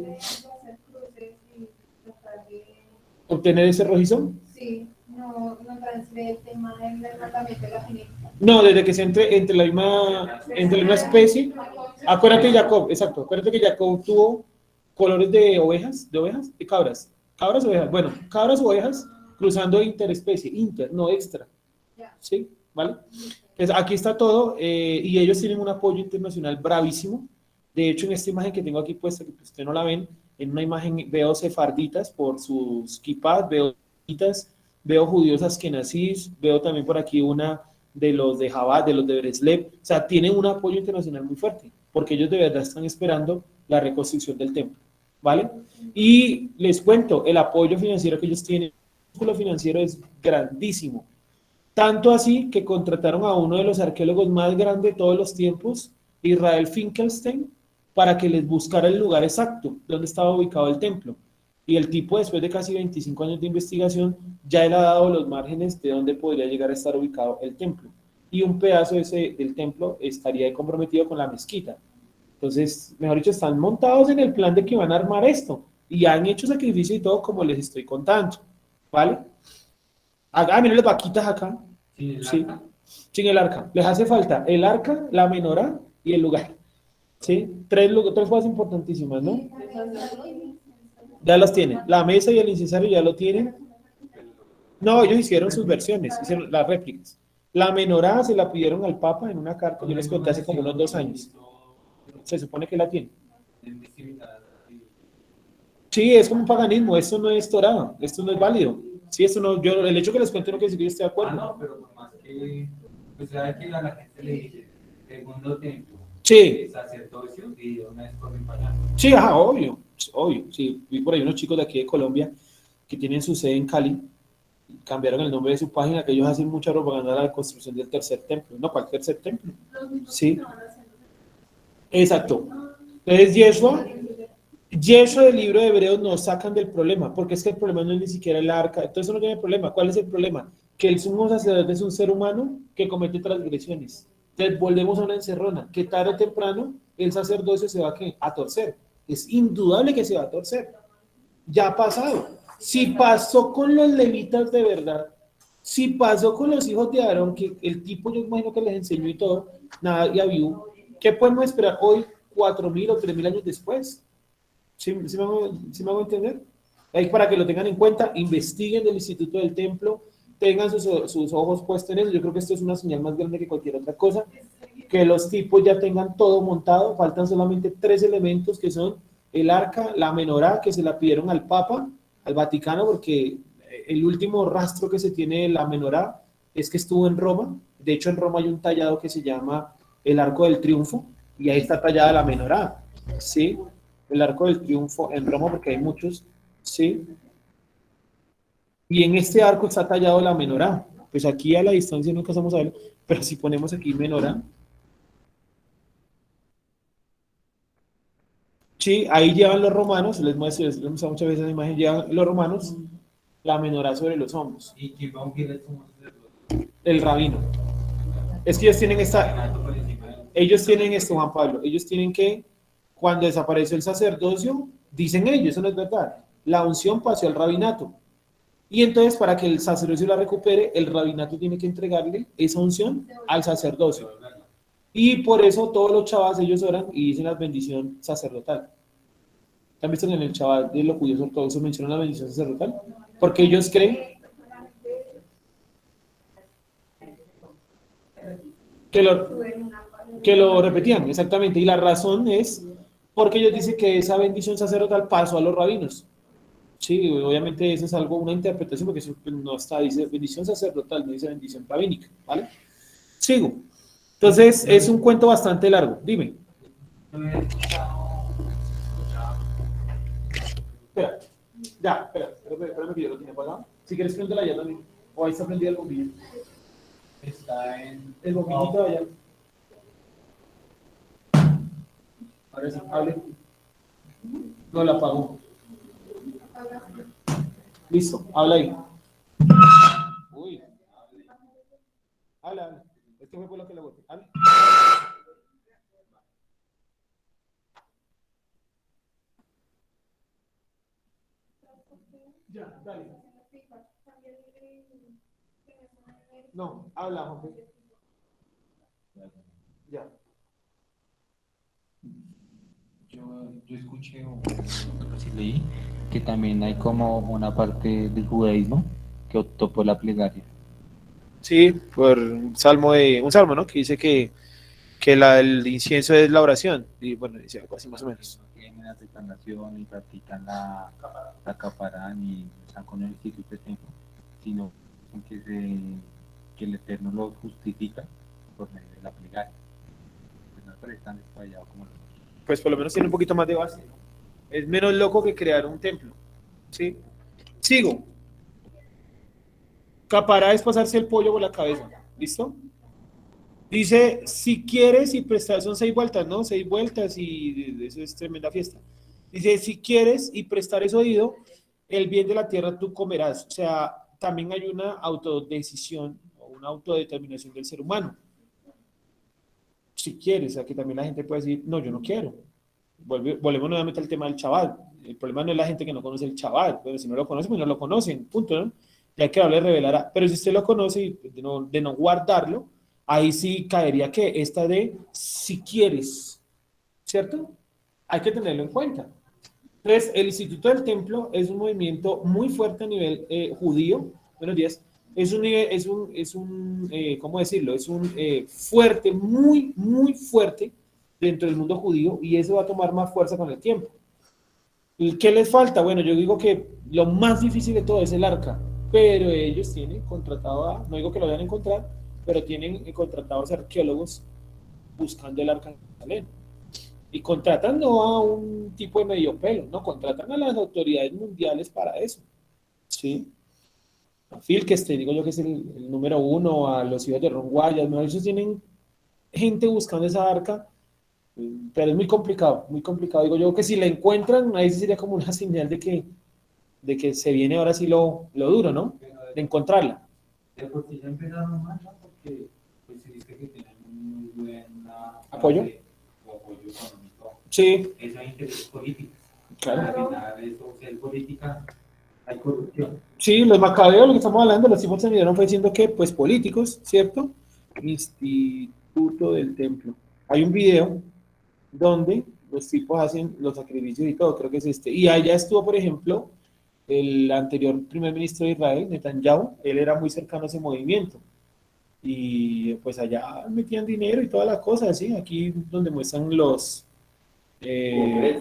obtener ese rojizo? Sí, no transfiere el tema del tratamiento de la genética. No, desde que se entre la misma especie. Acuérdate, Jacob, exacto. Acuérdate que Jacob tuvo colores de ovejas, de cabras. Cabras, ovejas. Bueno, cabras, ovejas, cruzando interespecie, no extra. ¿Sí? ¿Vale? Pues aquí está todo, y ellos tienen un apoyo internacional bravísimo. De hecho, en esta imagen que tengo aquí puesta, que ustedes no la ven, en una imagen veo sefarditas por sus kippahs, veo judíos, veo judíos askenazís, veo también por aquí una de los de Jabad, de los de Breslev. O sea, tienen un apoyo internacional muy fuerte, porque ellos de verdad están esperando la reconstrucción del templo, ¿vale? Y les cuento, el apoyo financiero que ellos tienen, el músculo financiero es grandísimo. Tanto así que contrataron a uno de los arqueólogos más grandes de todos los tiempos, Israel Finkelstein, para que les buscara el lugar exacto donde estaba ubicado el templo. Y el tipo, después de casi 25 años de investigación, ya él ha dado los márgenes de dónde podría llegar a estar ubicado el templo. Y un pedazo del templo estaría comprometido con la mezquita. Entonces, mejor dicho, están montados en el plan de que van a armar esto. Y han hecho sacrificio y todo como les estoy contando. ¿Vale? Miren las vaquitas acá. Sí, sin el arca. Les hace falta el arca, la menorá y el lugar. ¿Sí? Tres cosas importantísimas, ¿no? Ya las tienen. La mesa y el incensario ya lo tienen. No, ellos hicieron sus versiones, hicieron las réplicas. La menorá se la pidieron al Papa en una carta, yo les conté hace como unos 2 años. Se supone que la tiene. Sí, es como un paganismo, esto no es Torah, esto no es válido. Sí, esto no, el hecho que les cuente no quiere decir que yo esté de acuerdo. No, pero por más que, pues ya que a la gente le dice, segundo templo, sí, sacerdocio, y de una vez corren para allá. Sí, ajá, obvio, obvio. Sí, vi por ahí unos chicos de aquí de Colombia que tienen su sede en Cali, cambiaron el nombre de su página, que ellos hacen mucha propaganda de la construcción del tercer templo. No, ¿cuál tercer templo? Sí, exacto. Entonces, Yeshua del libro de Hebreos nos sacan del problema, porque es que el problema no es ni siquiera el arca, entonces eso no tiene problema. ¿Cuál es el problema? Que el sumo sacerdote es un ser humano que comete transgresiones. Entonces volvemos a una encerrona, que tarde o temprano el sacerdocio se va a torcer. Es indudable que se va a torcer. Ya ha pasado. Si pasó con los levitas de verdad, si pasó con los hijos de Aarón, que el tipo yo imagino que les enseñó y todo, nada, y Abiú, ¿qué podemos esperar hoy, 4.000 o 3.000 años después? ¿Sí me hago entender? Ahí para que lo tengan en cuenta, investiguen del Instituto del Templo, tengan sus ojos puestos en eso. Yo creo que esto es una señal más grande que cualquier otra cosa. Que los tipos ya tengan todo montado, faltan solamente 3 elementos que son el arca, la menorá, que se la pidieron al Papa, al Vaticano, porque el último rastro que se tiene de la menorá es que estuvo en Roma. De hecho, en Roma hay un tallado que se llama el Arco del Triunfo, y ahí está tallada la menorá, ¿sí? El Arco del Triunfo en Roma, porque hay muchos, ¿sí? Y en este arco está tallado la menorá. Pues aquí a la distancia no alcanzamos a ver, pero si ponemos aquí menorá, sí, ahí llevan los romanos, les muestro muchas veces la imagen, llevan los romanos la menorá sobre los hombros. ¿Y quién va a ungir el sumo sacerdote? El rabino. Es que ellos tienen esto, Juan Pablo, ellos tienen que, cuando desapareció el sacerdocio, dicen ellos, eso no es verdad, la unción pasó al rabinato. Y entonces, para que el sacerdocio la recupere, el rabinato tiene que entregarle esa unción al sacerdocio. Y por eso todos los chavas, ellos oran y dicen la bendición sacerdotal. ¿Han visto que en el Shabbat de los judíos ortodoxos mencionan la bendición sacerdotal? Porque ellos creen que lo repetían, exactamente. Y la razón es porque ellos dicen que esa bendición sacerdotal pasó a los rabinos. Sí, obviamente eso es algo, una interpretación, porque eso no está, dice bendición sacerdotal, no dice bendición rabínica, ¿vale? Sigo. Entonces, es un cuento bastante largo. Dime. Espera, ya, espera, que yo lo tenía apagado. Si quieres, préndela ya también. O ahí está prendido el bombillo. Está en El bombillito allá. Ahora sí, hable. No la apagó. Listo, habla ahí. Uy. Habla. Es que fue por lo que le boté. Habla. Ya, dale. No, habla, Juan. Ya. Yo escuché o sí leí que también hay como una parte del judaísmo que optó por la plegaria. Sí, por un salmo, ¿no? Que dice que el incienso es la oración. Y bueno, dice algo así más o menos. No tienen aceptan la oración y practican la caparán y están con el instituto de tiempo, sino que el Eterno lo justifica por medio de la plegaria. Pues no parece tan descabellado como lo otro. Pues por lo menos tiene un poquito más de base, ¿no? Es menos loco que crear un templo. ¿Sí? Sigo. Capará es pasarse el pollo por la cabeza. ¿Listo? Dice, si quieres y prestar, son 6 vueltas, ¿no? 6 vueltas y eso es tremenda fiesta. Dice, si quieres y prestares oído, el bien de la tierra tú comerás. O sea, también hay una autodecisión o una autodeterminación del ser humano. Si quieres, o sea, que también la gente puede decir, no, yo no quiero. Volvemos nuevamente al tema del chaval. El problema no es la gente que no conoce el chaval, pero si no lo conocen, pues no lo conocen, punto, ¿no? Y hay que darle revelar pero si usted lo conoce y de no guardarlo, ahí sí caería que esta de si quieres, ¿cierto? Hay que tenerlo en cuenta. Entonces, el Instituto del Templo es un movimiento muy fuerte a nivel judío. Buenos días. ¿Cómo decirlo? Es un fuerte, muy, muy fuerte dentro del mundo judío y eso va a tomar más fuerza con el tiempo. ¿Y qué les falta? Bueno, yo digo que lo más difícil de todo es el arca, pero ellos tienen contratado no digo que lo vayan a encontrar, pero tienen contratados arqueólogos buscando el arca de Jerusalén. Y contratan no a un tipo de medio pelo, no, contratan a las autoridades mundiales para eso. ¿Sí? A Phil, que digo yo que es el número uno, a los hijos de Ron Guayas, ¿no? Ellos tienen gente buscando esa arca, pero es muy complicado, muy complicado. Digo yo que si la encuentran, ahí sí sería como una señal de que se viene ahora sí lo duro, ¿no? De encontrarla. De por sí ya empezaron mal, ¿no? Porque pues se dice que tienen muy buena ¿Apoyo? o apoyo económico. Sí, Eso hay intereses políticos. claro. Al final, eso, si hay política, hay corrupción. Sí, los macabeos, lo que estamos hablando, los tipos se midieron fue diciendo que, pues, políticos, ¿cierto? Instituto del Templo. Hay un video donde los tipos hacen los sacrificios y todo, creo que es este. Y allá estuvo, por ejemplo, el anterior primer ministro de Israel, Netanyahu, él era muy cercano a ese movimiento. Y pues allá metían dinero y todas las cosas, ¿sí? Aquí donde muestran eh,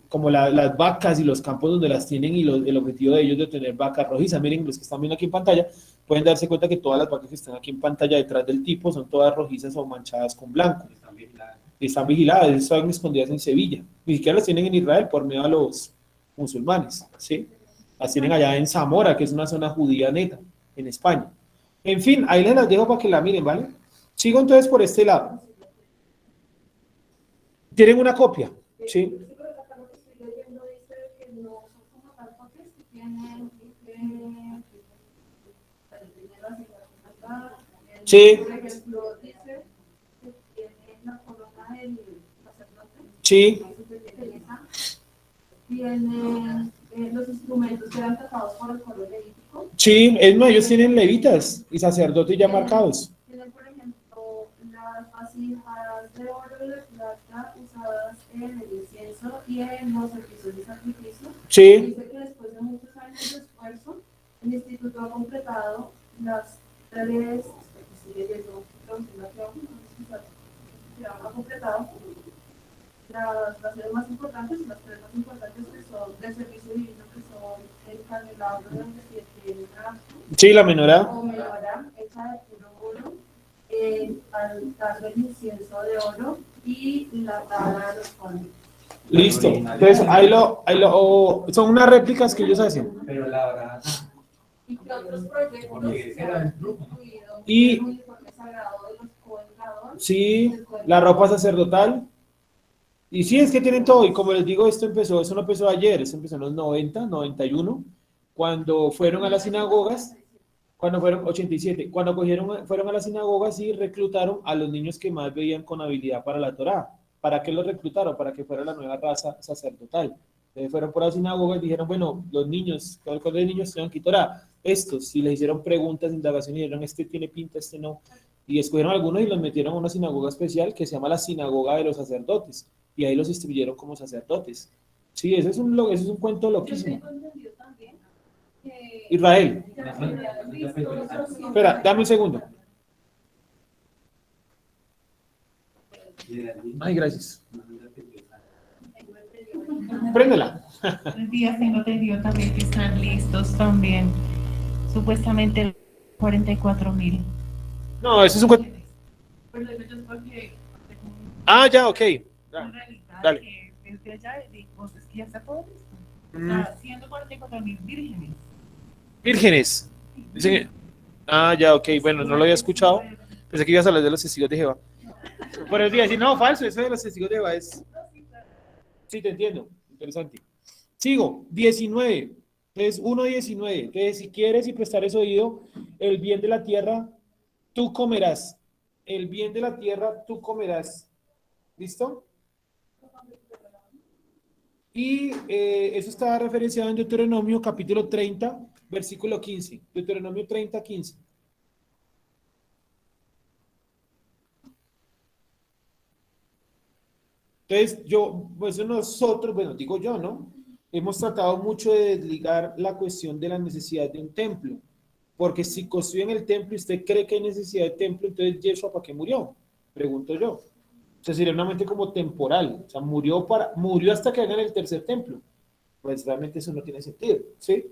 como las vacas y los campos donde las tienen y el objetivo de ellos de tener vacas rojizas. Miren, los que están viendo aquí en pantalla, pueden darse cuenta que todas las vacas que están aquí en pantalla detrás del tipo son todas rojizas o manchadas con blanco. Están vigiladas, están escondidas en Sevilla. Ni siquiera las tienen en Israel por miedo a los musulmanes, ¿sí? Las tienen allá en Zamora, que es una zona judía neta, en España. En fin, ahí les las dejo para que la miren, ¿vale? Sigo entonces por este lado. Tienen una copia, ¿sí? Sí. Sí. Tienen los instrumentos que eran tratados por el coro levítico. Sí, es más, ellos tienen levitas y sacerdotes ya marcados. Tienen, por ejemplo, las vasijas de oro y de plata usadas en el incienso y en los servicios de sacrificio. Sí. Dice que después de muchos años de esfuerzo, el instituto ha completado las tres, ha completado las sedes más importantes y las tres más importantes que son del servicio divino, que son el candelabro de los 7 brazos, Sí, la menorá. o menorá hecha de puro oro, el altar del incienso de oro y la tabla de los panes. Listo. Entonces, son unas réplicas que ellos hacen. Pero la verdad, ¿Y qué otros proyectos se han incluido Y- el uniforme sagrado de los coordinadores? Sí, la ropa sacerdotal. Y sí, es que tienen todo. Y como les digo, eso no empezó ayer, eso empezó en los 90, 91, cuando fueron a las sinagogas, cuando fueron 87, cuando fueron a las sinagogas y reclutaron a los niños que más veían con habilidad para la Torá. ¿Para qué los reclutaron? Para que fuera la nueva raza sacerdotal. Fueron por la sinagoga y dijeron, bueno, los niños, ¿cuántos de niños tienen que Torah? Estos, si les hicieron preguntas, indagaciones, y dijeron, este tiene pinta, este no. Y escogieron algunos y los metieron a una sinagoga especial que se llama la sinagoga de los sacerdotes. Y ahí los instruyeron como sacerdotes. Sí, eso es un cuento Yo loquísimo. tengo entendido también que Israel, ya se habían visto los espera, dame un segundo. Ay, gracias. Préndela. Buenos días, tengo entendido también que están listos también, supuestamente 44.000. No, ese es un cuento. Pero eso es porque Ah, ya, ok. en realidad Dale. que desde allá digo, es que ya está todo listo. O Mm, sea, 144.000 vírgenes. Vírgenes. Dicen que- Ah, ya, ok. Bueno, no lo había escuchado. Pensé que ibas a hablar de los testigos de Jehová. Pero es decir, no, falso, eso de los testigos de Jehová es. Sí, te entiendo. Interesante. Sigo. 19. Entonces, 1:19. Entonces, si quieres y prestares oído, el bien de la tierra tú comerás. El bien de la tierra tú comerás. ¿Listo? Y eso está referenciado en Deuteronomio capítulo 30, versículo 15. Deuteronomio 30, 15. Entonces, pues nosotros, bueno, digo yo, ¿no? Hemos tratado mucho de desligar la cuestión de la necesidad de un templo. Porque si construyen el templo y usted cree que hay necesidad de templo, entonces Yeshua, ¿para qué murió? Pregunto yo. O sea, sería una mente como temporal. O sea, murió hasta que hagan el tercer templo. Pues realmente eso no tiene sentido, ¿sí?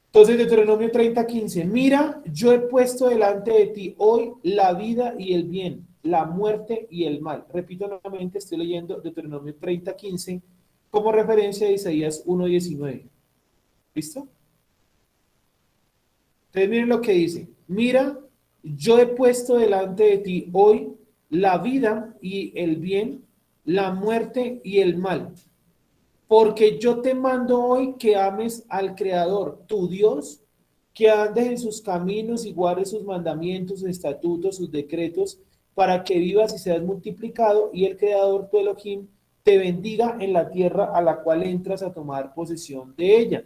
Entonces, Deuteronomio 30:15, mira, yo he puesto delante de ti hoy la vida y el bien, la muerte y el mal. Repito nuevamente, estoy leyendo Deuteronomio 30:15 como referencia a Isaías 1:19. ¿Listo? Entonces, miren lo que dice, mira, yo he puesto delante de ti hoy la vida y el bien, la muerte y el mal. Porque yo te mando hoy que ames al Creador, tu Dios, que andes en sus caminos y guardes sus mandamientos, sus estatutos, sus decretos, para que vivas y seas multiplicado, y el Creador, tu Elohim, te bendiga en la tierra a la cual entras a tomar posesión de ella.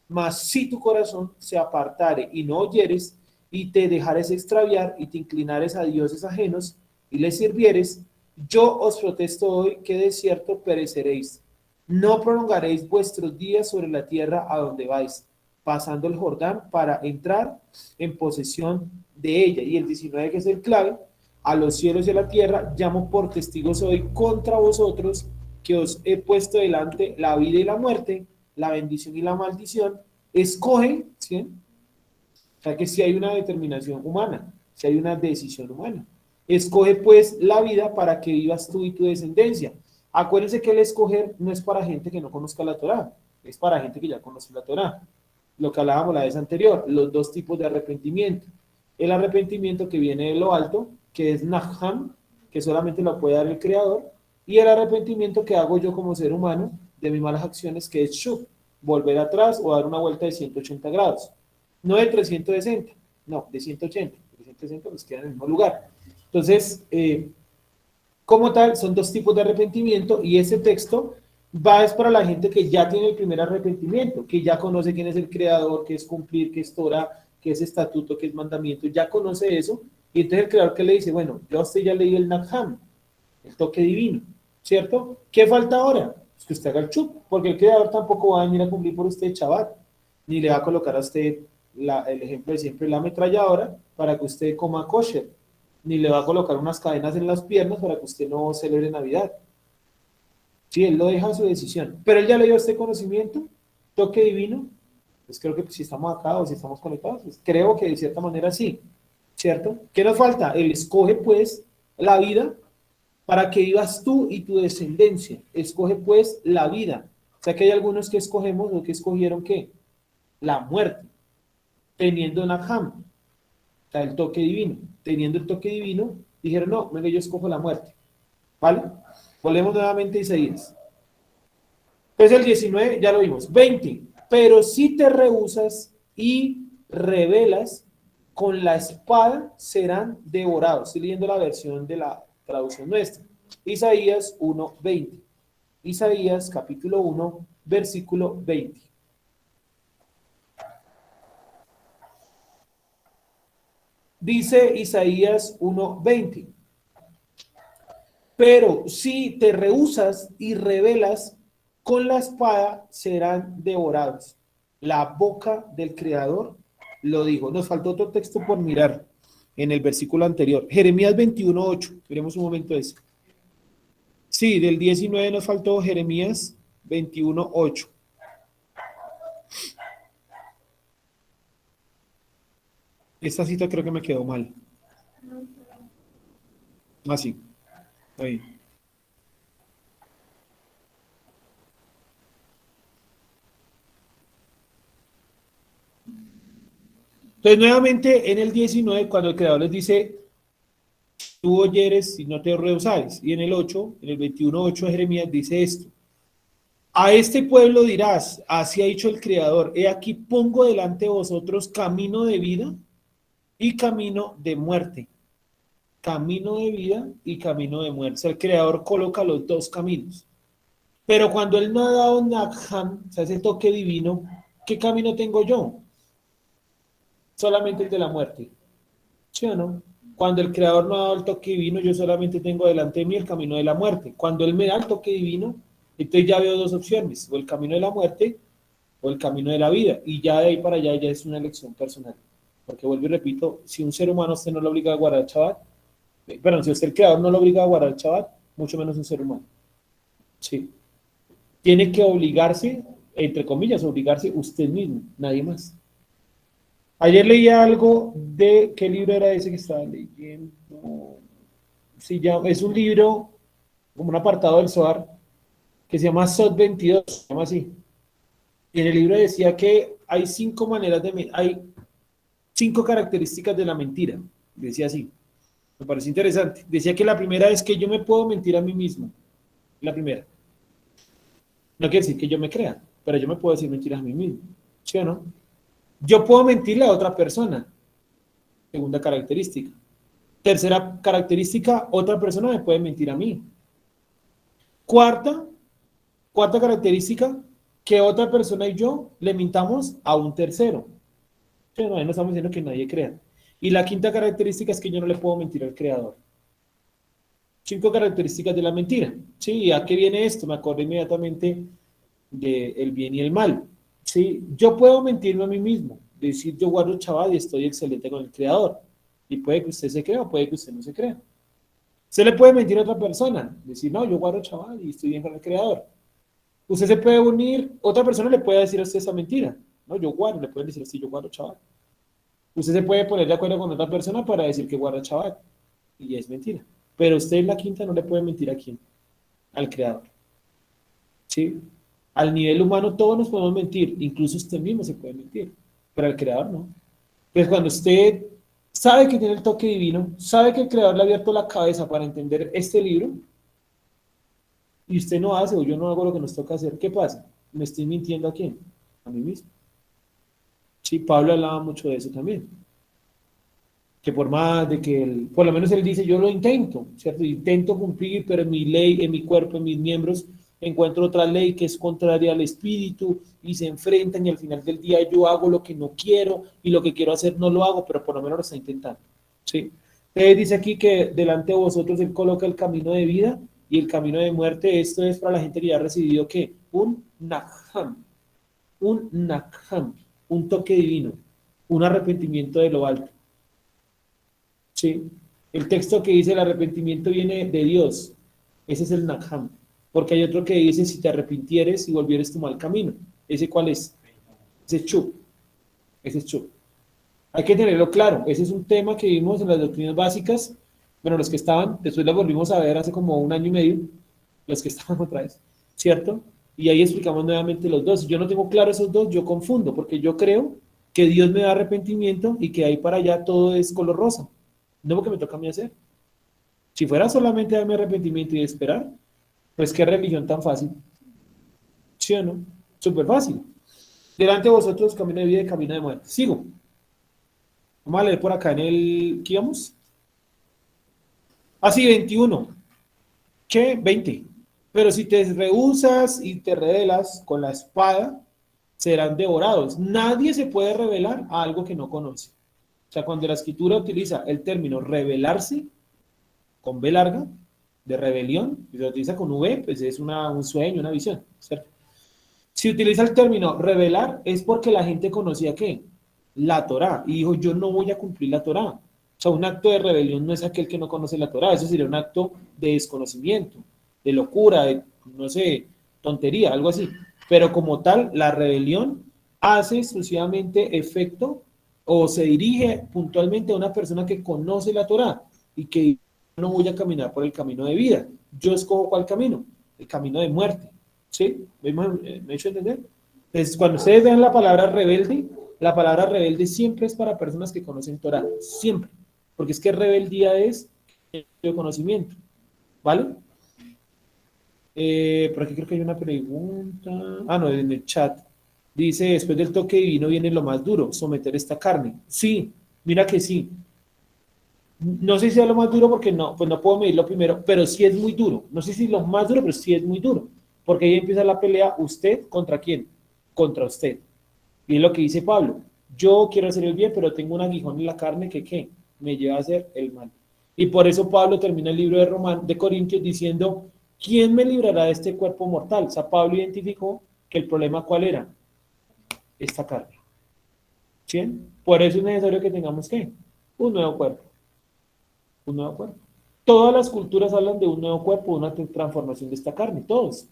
Mas si tu corazón se apartare y no oyeres, y te dejares extraviar, y te inclinares a dioses ajenos, y les sirvieres, yo os protesto hoy que de cierto pereceréis. No prolongaréis vuestros días sobre la tierra a donde vais, pasando el Jordán para entrar en posesión de ella. Y el 19, que es el clave, a los cielos y a la tierra llamo por testigos hoy contra vosotros, que os he puesto delante la vida y la muerte, la bendición y la maldición. Escoge, ¿sí? O sea que si hay una determinación humana, si hay una decisión humana. Escoge pues la vida para que vivas tú y tu descendencia. Acuérdense que el escoger no es para gente que no conozca la Torá, es para gente que ya conoce la Torá. Lo que hablábamos la vez anterior, los dos tipos de arrepentimiento. El arrepentimiento que viene de lo alto, que es Naham, que solamente lo puede dar el Creador, y el arrepentimiento que hago yo como ser humano de mis malas acciones, que es Shub, volver atrás o dar una vuelta de 180 grados. No de 360, no, de 180. De 160 pues queda en el mismo lugar. Entonces, como tal, son dos tipos de arrepentimiento y ese texto es para la gente que ya tiene el primer arrepentimiento, que ya conoce quién es el Creador, qué es cumplir, qué es Torah, qué es estatuto, qué es mandamiento, ya conoce eso. Y entonces el Creador que le dice, bueno, yo a usted ya leí el Nakham, el toque divino, ¿cierto? ¿Qué falta ahora? Pues que usted haga el chup, porque el Creador tampoco va a venir a cumplir por usted Shabbat, ni le va a colocar a usted el ejemplo de siempre, la ametralladora, para que usted coma kosher, ni le va a colocar unas cadenas en las piernas para que usted no celebre Navidad. Sí, él lo deja a su decisión, pero él ya le dio este conocimiento, toque divino, pues creo que si estamos acá o si estamos conectados, pues creo que de cierta manera sí, ¿cierto? ¿Qué nos falta? Él escoge pues la vida para que vivas tú y tu descendencia, escoge pues la vida. O sea que hay algunos que escogemos o que escogieron ¿qué? La muerte, teniendo Nakham, o sea, el toque divino. Teniendo el toque divino, dijeron, no, venga, yo escojo la muerte. ¿Vale? Volvemos nuevamente a Isaías. Entonces el 19, ya lo vimos. 20. Pero si te rehusas y rebelas, con la espada serán devorados. Estoy leyendo la versión de la traducción nuestra. Isaías 1:20. Isaías capítulo 1, versículo 20. Dice Isaías 1:20. Pero si te rehusas y rebelas, con la espada serán devorados. La boca del Creador lo dijo. Nos faltó otro texto por mirar en el versículo anterior. Jeremías 21:8. Miremos un momento eso. Sí, del 19 nos faltó Jeremías 21:8. Esta cita creo que me quedó mal. Así. Ahí. Entonces, nuevamente en el 19, cuando el Creador les dice, tú oyeres y no te rehusáis. Y en el 8, en el 21:8 de Jeremías dice esto. A este pueblo dirás, así ha dicho el Creador, he aquí pongo delante de vosotros camino de vida y camino de muerte. Camino de vida y camino de muerte. O sea, el Creador coloca los dos caminos. Pero cuando Él no ha dado Nakham, o sea, ese toque divino, ¿qué camino tengo yo? Solamente el de la muerte. ¿Sí o no? Cuando el Creador no ha dado el toque divino, yo solamente tengo delante de mí el camino de la muerte. Cuando Él me da el toque divino, entonces ya veo dos opciones, o el camino de la muerte o el camino de la vida. Y ya de ahí para allá ya es una elección personal. Porque vuelvo y repito, si un ser humano usted no lo obliga a guardar el Shabbat, perdón, si usted el Creador no lo obliga a guardar el Shabbat, mucho menos un ser humano. Sí. Tiene que obligarse, entre comillas, obligarse usted mismo, nadie más. Ayer leía algo de, ¿qué libro era ese que estaba leyendo? Sí, ya, es un libro, como un apartado del Zohar, que se llama Sot 22, se llama así. Y en el libro decía que hay 5 maneras hay 5 características de la mentira. Decía así. Me parece interesante. Decía que la primera es que yo me puedo mentir a mí mismo. La primera. No quiere decir que yo me crea, pero yo me puedo decir mentiras a mí mismo. ¿Sí o no? Yo puedo mentirle a otra persona. Segunda característica. Tercera característica, otra persona me puede mentir a mí. Cuarta característica, que otra persona y yo le mintamos a un tercero. ¿Sí o no? Ahí no estamos diciendo que nadie crea. Y la quinta característica es que yo no le puedo mentir al Creador. 5 características de la mentira. ¿Sí? ¿A qué viene esto? Me acordé inmediatamente del bien y el mal. ¿Sí? Yo puedo mentirme a mí mismo, decir yo guardo Shabbat y estoy excelente con el Creador. Y puede que usted se crea o puede que usted no se crea. Se le puede mentir a otra persona, decir no, yo guardo Shabbat y estoy bien con el Creador. Usted se puede unir, otra persona le puede decir a usted esa mentira. No, yo guardo, le pueden decir así, yo guardo Shabbat. Usted se puede poner de acuerdo con otra persona para decir que guarda Shabbat. Y es mentira. Pero usted en la quinta no le puede mentir a quién, al Creador. ¿Sí? Al nivel humano todos nos podemos mentir, incluso usted mismo se puede mentir, pero al Creador no. Entonces cuando usted sabe que tiene el toque divino, sabe que el Creador le ha abierto la cabeza para entender este libro, y usted no hace o yo no hago lo que nos toca hacer, ¿qué pasa? ¿Me estoy mintiendo a quién? A mí mismo. Sí, Pablo hablaba mucho de eso también. Que por más de que, por lo menos él dice, yo lo intento, ¿cierto? Intento cumplir, pero en mi ley, en mi cuerpo, en mis miembros, encuentro otra ley que es contraria al espíritu y se enfrentan y al final del día yo hago lo que no quiero y lo que quiero hacer no lo hago, pero por lo menos lo está intentando, ¿sí? Entonces dice aquí que delante de vosotros él coloca el camino de vida y el camino de muerte. Esto es para la gente que ya ha recibido, ¿qué? Un nakham, un toque divino, un arrepentimiento de lo alto. Sí, el texto que dice el arrepentimiento viene de Dios, ese es el Nakham, porque hay otro que dice si te arrepintieres y volvieres tu mal camino. ¿Ese cuál es? Ese es Chup, ese es Chup. Hay que tenerlo claro, ese es un tema que vimos en las doctrinas básicas, bueno, los que estaban, después lo volvimos a ver hace como 1 año y medio, los que estaban otra vez, ¿cierto? Y ahí explicamos nuevamente los dos. Si yo no tengo claro esos dos, yo confundo, porque yo creo que Dios me da arrepentimiento y que ahí para allá todo es color rosa. No porque me toca a mí hacer. Si fuera solamente darme arrepentimiento y esperar, pues qué religión tan fácil. ¿Sí o no? Súper fácil. Delante de vosotros camino de vida y camino de muerte. Sigo. Vamos a leer por acá en el... ¿Qué íbamos? Así, 21. ¿Qué? 20. Pero si te rehusas y te rebelas con la espada, serán devorados. Nadie se puede revelar a algo que no conoce. O sea, cuando la escritura utiliza el término rebelarse, con B larga, de rebelión, y se utiliza con V, pues es un sueño, una visión, ¿cierto? Si utiliza el término revelar, es porque la gente conocía ¿qué? La Torá, y dijo, yo no voy a cumplir la Torá. O sea, un acto de rebelión no es aquel que no conoce la Torá, eso sería un acto de desconocimiento, de locura, de, no sé, tontería, algo así. Pero como tal, la rebelión hace exclusivamente efecto o se dirige puntualmente a una persona que conoce la Torá y que no voy a caminar por el camino de vida. Yo escojo cuál camino, el camino de muerte. ¿Sí? ¿Me he hecho entender? Entonces, cuando ustedes vean la palabra rebelde siempre es para personas que conocen Torá, siempre. Porque es que rebeldía es el conocimiento. ¿Vale? Por aquí creo que hay una pregunta. Ah, no, en el chat. Dice, después del toque divino viene lo más duro, someter esta carne. Sí, mira que sí. No sé si es lo más duro porque no, pues no puedo medirlo primero, pero sí es muy duro. No sé si es lo más duro, pero sí es muy duro. Porque ahí empieza la pelea, ¿usted contra quién? Contra usted. Y es lo que dice Pablo. Yo quiero hacer el bien, pero tengo un aguijón en la carne que ¿qué? Me lleva a hacer el mal. Y por eso Pablo termina el libro de Corintios diciendo, ¿quién me librará de este cuerpo mortal? O sea, Pablo identificó que el problema ¿cuál era? Esta carne. ¿Sí? Por eso es necesario que tengamos ¿qué? Un nuevo cuerpo. Un nuevo cuerpo. Todas las culturas hablan de un nuevo cuerpo, una transformación de esta carne, todos.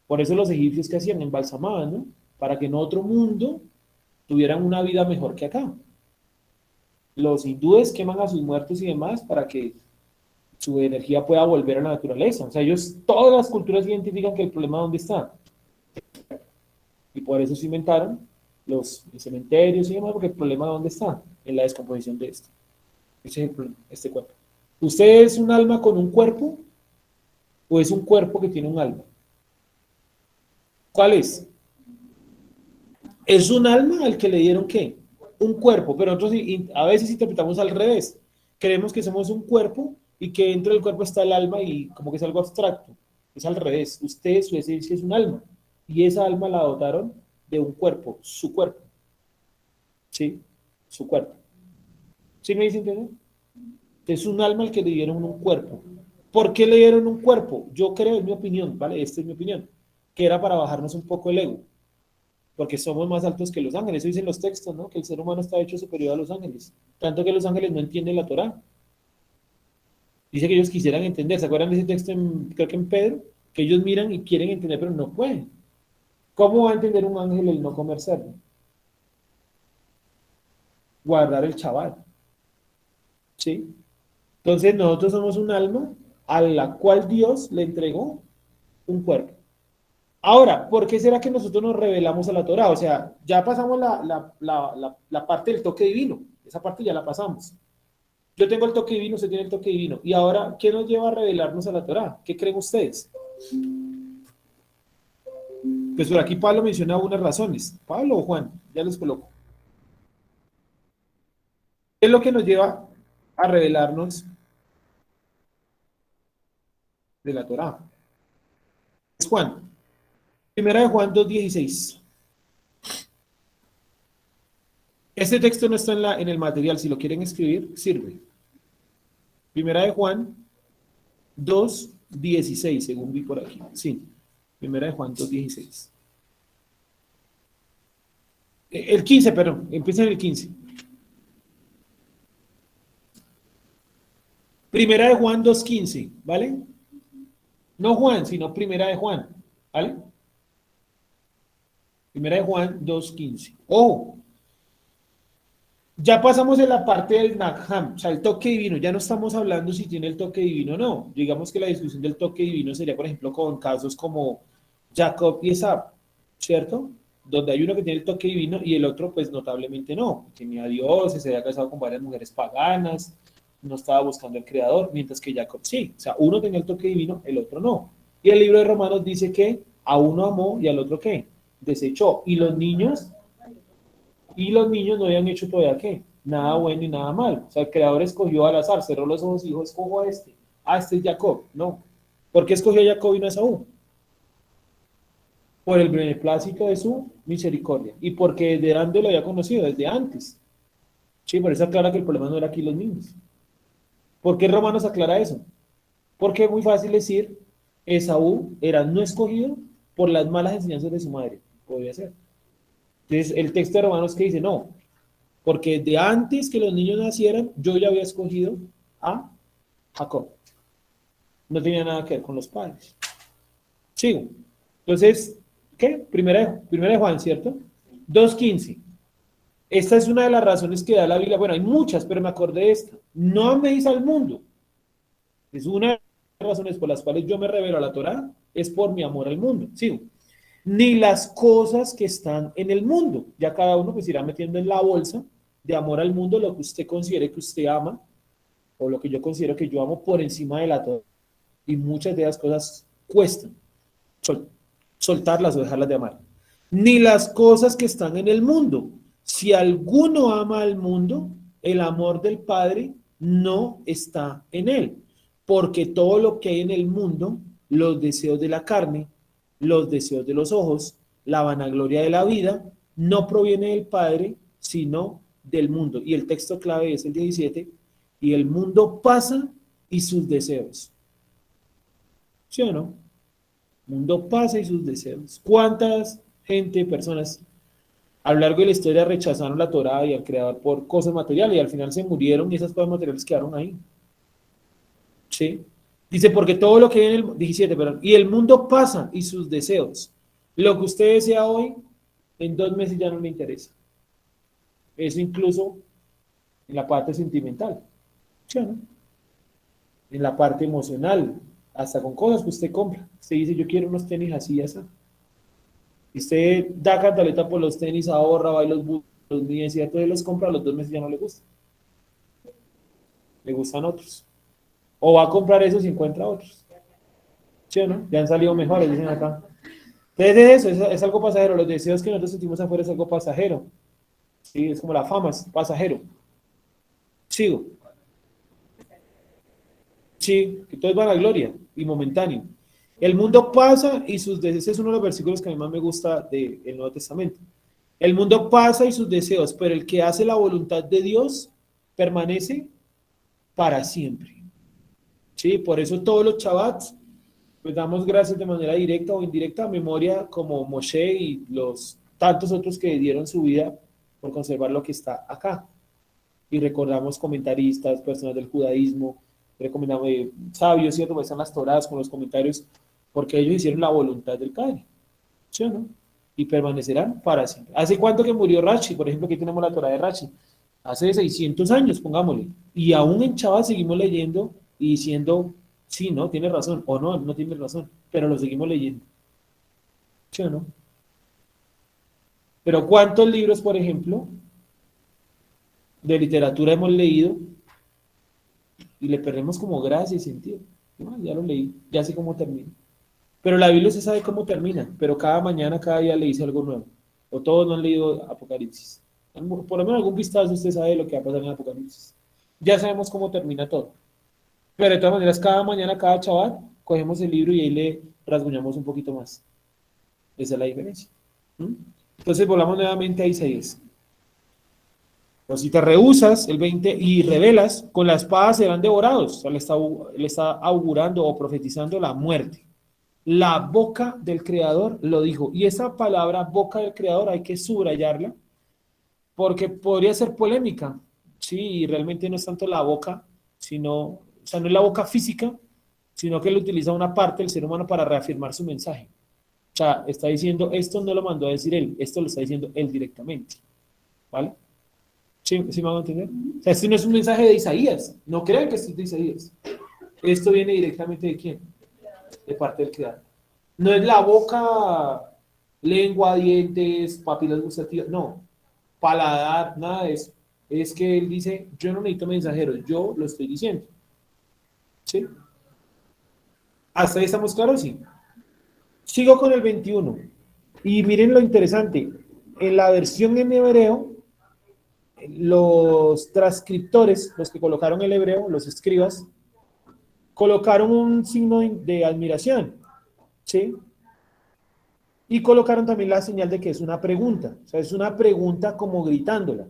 Por eso los egipcios que hacían embalsamaban, ¿no? Para que en otro mundo tuvieran una vida mejor que acá. Los hindúes queman a sus muertos y demás para que su energía pueda volver a la naturaleza. O sea, ellos, todas las culturas identifican que el problema ¿dónde está? Y por eso se inventaron los cementerios y demás, porque el problema ¿dónde está? En la descomposición de esto. Ese es el problema, este cuerpo. ¿Usted es un alma con un cuerpo o es un cuerpo que tiene un alma? ¿Cuál es? Es un alma al que le dieron ¿qué? Un cuerpo, pero nosotros a veces interpretamos al revés. Creemos que somos un cuerpo y que dentro del cuerpo está el alma y como que es algo abstracto. Es al revés. Usted, su esencia es un alma y esa alma la dotaron de un cuerpo, su cuerpo. ¿Sí? Su cuerpo. ¿Sí me dice entender? Es un alma al que le dieron un cuerpo. ¿Por qué le dieron un cuerpo? Yo creo, en mi opinión, ¿vale? Esta es mi opinión, que era para bajarnos un poco el ego, porque somos más altos que los ángeles. Eso dicen los textos, ¿no? Que el ser humano está hecho superior a los ángeles. Tanto que los ángeles no entienden la Torá. Dice que ellos quisieran entender. ¿Se acuerdan de ese texto, creo que en Pedro? Que ellos miran y quieren entender, pero no pueden. ¿Cómo va a entender un ángel el no comer cerdo? Guardar el chaval. ¿Sí? Entonces nosotros somos un alma a la cual Dios le entregó un cuerpo. Ahora, ¿por qué será que nosotros nos revelamos a la Torá? O sea, ya pasamos la parte del toque divino. Esa parte ya la pasamos. Yo tengo el toque divino, usted tiene el toque divino. Y ahora, ¿qué nos lleva a revelarnos a la Torá? ¿Qué creen ustedes? Pues por aquí Pablo menciona algunas razones. Pablo o Juan, ya los coloco. ¿Qué es lo que nos lleva a revelarnos de la Torá? Es Juan. Primera de Juan 2:16. Este texto no está en el material, si lo quieren escribir, sirve. Primera de Juan 2:16, según vi por aquí. Sí, Primera de Juan 2:16. El 15, perdón, empieza en el 15. Primera de Juan 2:15, ¿vale? No Juan, sino Primera de Juan, ¿vale? Primera de Juan 2:15. Ojo, ya pasamos en la parte del Nagham, o sea, el toque divino. Ya no estamos hablando si tiene el toque divino o no. Digamos que la discusión del toque divino sería, por ejemplo, con casos como Jacob y Esab, ¿cierto? Donde hay uno que tiene el toque divino y el otro, pues, notablemente no. Tenía dioses, se había casado con varias mujeres paganas, no estaba buscando el creador, mientras que Jacob sí. O sea, uno tenía el toque divino, el otro no. Y el libro de Romanos dice que a uno amó y al otro, ¿qué? Desechó. Y los niños no habían hecho todavía ¿qué? Nada bueno y nada malo. O sea, el creador escogió al azar, cerró los ojos y dijo, escojo a este. Ah, este es Jacob. No. ¿Por qué escogió a Jacob y no a Esaú? Por el beneplácito de su misericordia. Y porque desde antes lo había conocido, desde antes. Sí, por eso aclara que el problema no era aquí los niños. ¿Por qué Romanos aclara eso? Porque es muy fácil decir, Esaú era no escogido por las malas enseñanzas de su madre. Podría ser. Entonces, el texto de Romanos que dice, no, porque de antes que los niños nacieran, yo ya había escogido a Jacob. No tenía nada que ver con los padres. Sigo. Entonces, ¿qué? Primera de Juan, ¿cierto? 2:15. Esta es una de las razones que da la Biblia. Bueno, hay muchas, pero me acordé de esta. No améis al mundo. Es una de las razones por las cuales yo me revelo a la Torá, es por mi amor al mundo. Sigo. Ni las cosas que están en el mundo. Ya cada uno pues irá metiendo en la bolsa de amor al mundo lo que usted considere que usted ama, o lo que yo considero que yo amo por encima de la Torá. Y muchas de las cosas cuestan soltarlas o dejarlas de amar. Ni las cosas que están en el mundo. Si alguno ama al mundo, el amor del Padre no está en él. Porque todo lo que hay en el mundo, los deseos de la carne, los deseos de los ojos, la vanagloria de la vida, no proviene del Padre, sino del mundo. Y el texto clave es el 17. Y el mundo pasa y sus deseos. ¿Sí o no? El mundo pasa y sus deseos. ¿Cuántas personas a lo largo de la historia rechazaron la Torá y al Creador por cosas materiales y al final se murieron y esas cosas materiales quedaron ahí? ¿Sí? Dice, porque todo lo que hay en el 17, perdón, y el mundo pasa y sus deseos. Lo que usted desea hoy, en 2 meses ya no le interesa. Eso incluso en la parte sentimental. ¿Sí o no? En la parte emocional, hasta con cosas que usted compra. Usted dice, yo quiero unos tenis así y así. Y usted da cantaleta por los tenis, ahorra, va y los mide, y cierto, y los compra, a los 2 meses ya no le gusta. Le gustan otros. O va a comprar esos y encuentra otros. ¿Sí o no? Ya han salido mejores, dicen acá. Entonces eso es algo pasajero. Los deseos que nosotros sentimos afuera es algo pasajero. Sí, es como la fama, es pasajero. Sigo. Sí, que todo es vanagloria y momentáneo. El mundo pasa y sus deseos, es uno de los versículos que a mí más me gusta del Nuevo Testamento. El mundo pasa y sus deseos, pero el que hace la voluntad de Dios permanece para siempre. Sí, por eso todos los Shabbats, pues damos gracias de manera directa o indirecta a memoria como Moshe y los tantos otros que dieron su vida por conservar lo que está acá. Y recordamos comentaristas, personas del judaísmo, recomendamos sabios, ¿cierto? Pues están las Torás con los comentarios, porque ellos hicieron la voluntad del Padre, ¿sí o no? Y permanecerán para siempre. ¿Hace cuánto que murió Rashi? Por ejemplo, aquí tenemos la Torá de Rashi. Hace 600 años, pongámosle. Y aún en Chava seguimos leyendo y diciendo, sí, no, tiene razón, o no, no tiene razón, pero lo seguimos leyendo. ¿Sí o no? Pero ¿cuántos libros, por ejemplo, de literatura hemos leído y le perdemos como gracia y sentido? No, ya lo leí, ya sé cómo termina. Pero la Biblia se sabe cómo termina, pero cada mañana, cada día le dice algo nuevo. O todos no han leído Apocalipsis. Por lo menos algún vistazo usted sabe lo que va a pasar en Apocalipsis. Ya sabemos cómo termina todo. Pero de todas maneras, cada mañana, cada chaval, cogemos el libro y ahí le rasguñamos un poquito más. Esa es la diferencia. Entonces volvamos nuevamente a Isaías. Pero si te rehusas, el 20, y rebelas, con la espada serán devorados. O sea, le está augurando o profetizando la muerte. La boca del Creador lo dijo. Y esa palabra, boca del Creador, hay que subrayarla, porque podría ser polémica. Sí, y realmente no es tanto la boca, sino, o sea, no es la boca física, sino que él utiliza una parte del ser humano para reafirmar su mensaje. O sea, está diciendo, esto no lo mandó a decir él, esto lo está diciendo él directamente. ¿Vale? ¿Sí, ¿sí me van a entender? O sea, este no es un mensaje de Isaías. No crean que esto es de Isaías. Esto viene directamente ¿de quién? De parte del Creador. No es la boca, lengua, dientes, papilas gustativas, no. Paladar, nada de eso. Es que él dice, yo no necesito mensajeros, yo lo estoy diciendo. ¿Sí? ¿Hasta ahí estamos claros? Sí. Sigo con el 21. Y miren lo interesante. En la versión en hebreo, los transcriptores, los que colocaron el hebreo, los escribas, colocaron un signo de admiración, ¿sí? Y colocaron también la señal de que es una pregunta, o sea, es una pregunta como gritándola.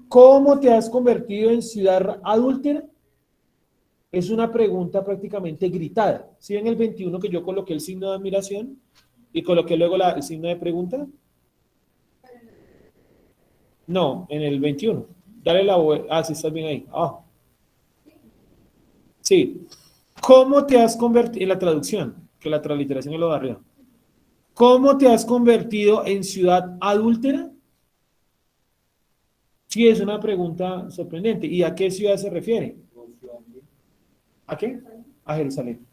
¿Cómo te has convertido en ciudad adúltera? Es una pregunta prácticamente gritada. ¿Sí ven el 21 que yo coloqué el signo de admiración y coloqué luego el signo de pregunta? No, en el 21. Dale la vuelta. Ah, sí, estás bien ahí. Ah. Sí. ¿Cómo te has convertido, en la traducción, que la transliteración es lo de arriba? ¿Cómo te has convertido en ciudad adúltera? Sí, es una pregunta sorprendente. ¿Y a qué ciudad se refiere? ¿A qué? A Jerusalén.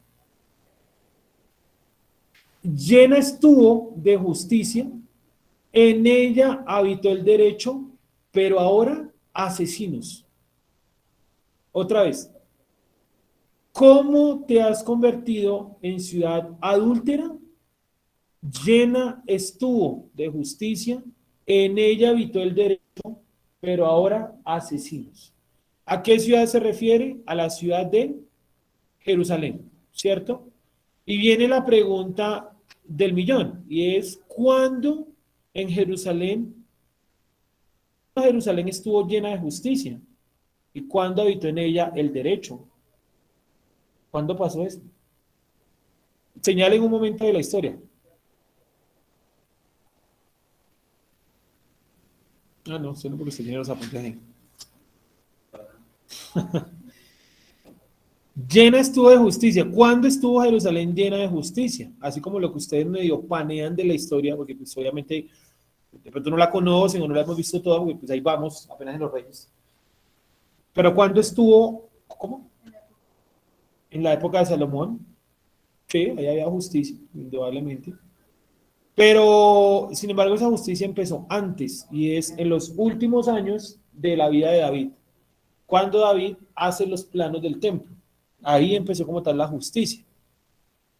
Llena estuvo de justicia, en ella habitó el derecho, pero ahora asesinos. Otra vez. ¿Cómo te has convertido en ciudad adúltera? Llena estuvo de justicia, en ella habitó el derecho, pero ahora asesinos. ¿A qué ciudad se refiere? A la ciudad de Jerusalén, ¿cierto? Y viene la pregunta del millón, y es, ¿cuándo en Jerusalén estuvo llena de justicia? ¿Y cuándo habitó en ella el derecho? ¿Cuándo pasó esto? Señalen un momento de la historia. Ah, no, solo porque usted tiene los apuntes ahí. Llena estuvo de justicia. ¿Cuándo estuvo Jerusalén llena de justicia? Así como lo que ustedes medio panean de la historia, porque pues obviamente de pronto no la conocen o no la hemos visto toda, porque pues ahí vamos, apenas en los Reyes. Pero ¿cuándo estuvo? ¿Cómo? En la época de Salomón. Sí, ahí había justicia, indudablemente. Pero, sin embargo, esa justicia empezó antes y es en los últimos años de la vida de David, cuando David hace los planos del templo. Ahí empezó como tal la justicia.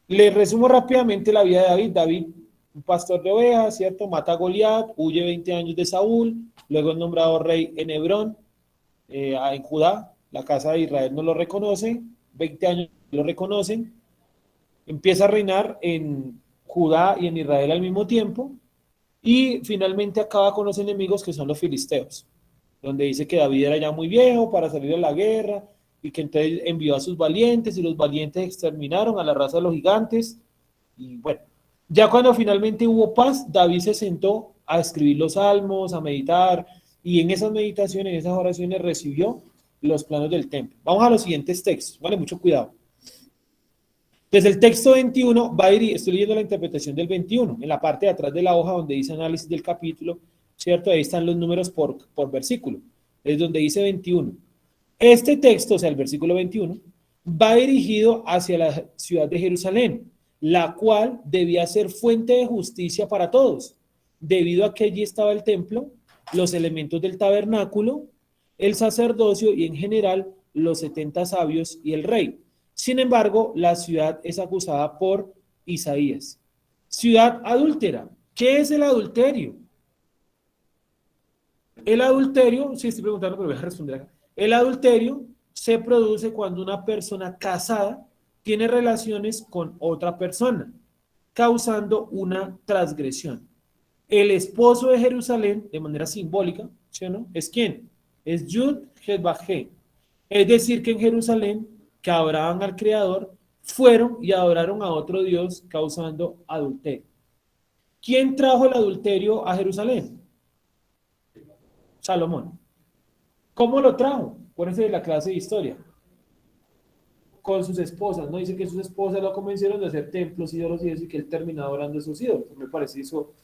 Le resumo rápidamente la vida de David. David, un pastor de ovejas, ¿cierto? Mata a Goliat, huye 20 años de Saúl, luego es nombrado rey en Hebrón, en Judá. La casa de Israel no lo reconoce, 20 años lo reconocen. Empieza a reinar en Judá y en Israel al mismo tiempo, y finalmente acaba con los enemigos que son los filisteos, donde dice que David era ya muy viejo para salir a la guerra, y que entonces envió a sus valientes, y los valientes exterminaron a la raza de los gigantes, y bueno, ya cuando finalmente hubo paz, David se sentó a escribir los salmos, a meditar, y en esas meditaciones, en esas oraciones recibió los planos del templo. Vamos a los siguientes textos, vale, mucho cuidado. Desde el texto 21, va a ir, estoy leyendo la interpretación del 21, en la parte de atrás de la hoja donde dice análisis del capítulo, ¿cierto? Ahí están los números por versículo, es donde dice 21. Este texto, o sea, el versículo 21, va dirigido hacia la ciudad de Jerusalén, la cual debía ser fuente de justicia para todos, debido a que allí estaba el templo, los elementos del tabernáculo, el sacerdocio y en general los 70 sabios y el rey. Sin embargo, la ciudad es acusada por Isaías. Ciudad adúltera. ¿Qué es el adulterio? El adulterio, sí estoy preguntando, pero voy a responder acá. El adulterio se produce cuando una persona casada tiene relaciones con otra persona, causando una transgresión. El esposo de Jerusalén, de manera simbólica, ¿sí o no? ¿Es quién? Es Yud Hedbajé. Es decir, que en Jerusalén, que adoraban al Creador, fueron y adoraron a otro Dios, causando adulterio. ¿Quién trajo el adulterio a Jerusalén? Salomón. ¿Cómo lo trajo? Acuérdense de la clase de historia. Con sus esposas, ¿no? Dice que sus esposas lo convencieron de hacer templos, ídolos y eso, y que él terminó adorando a esos ídolos. Me parece eso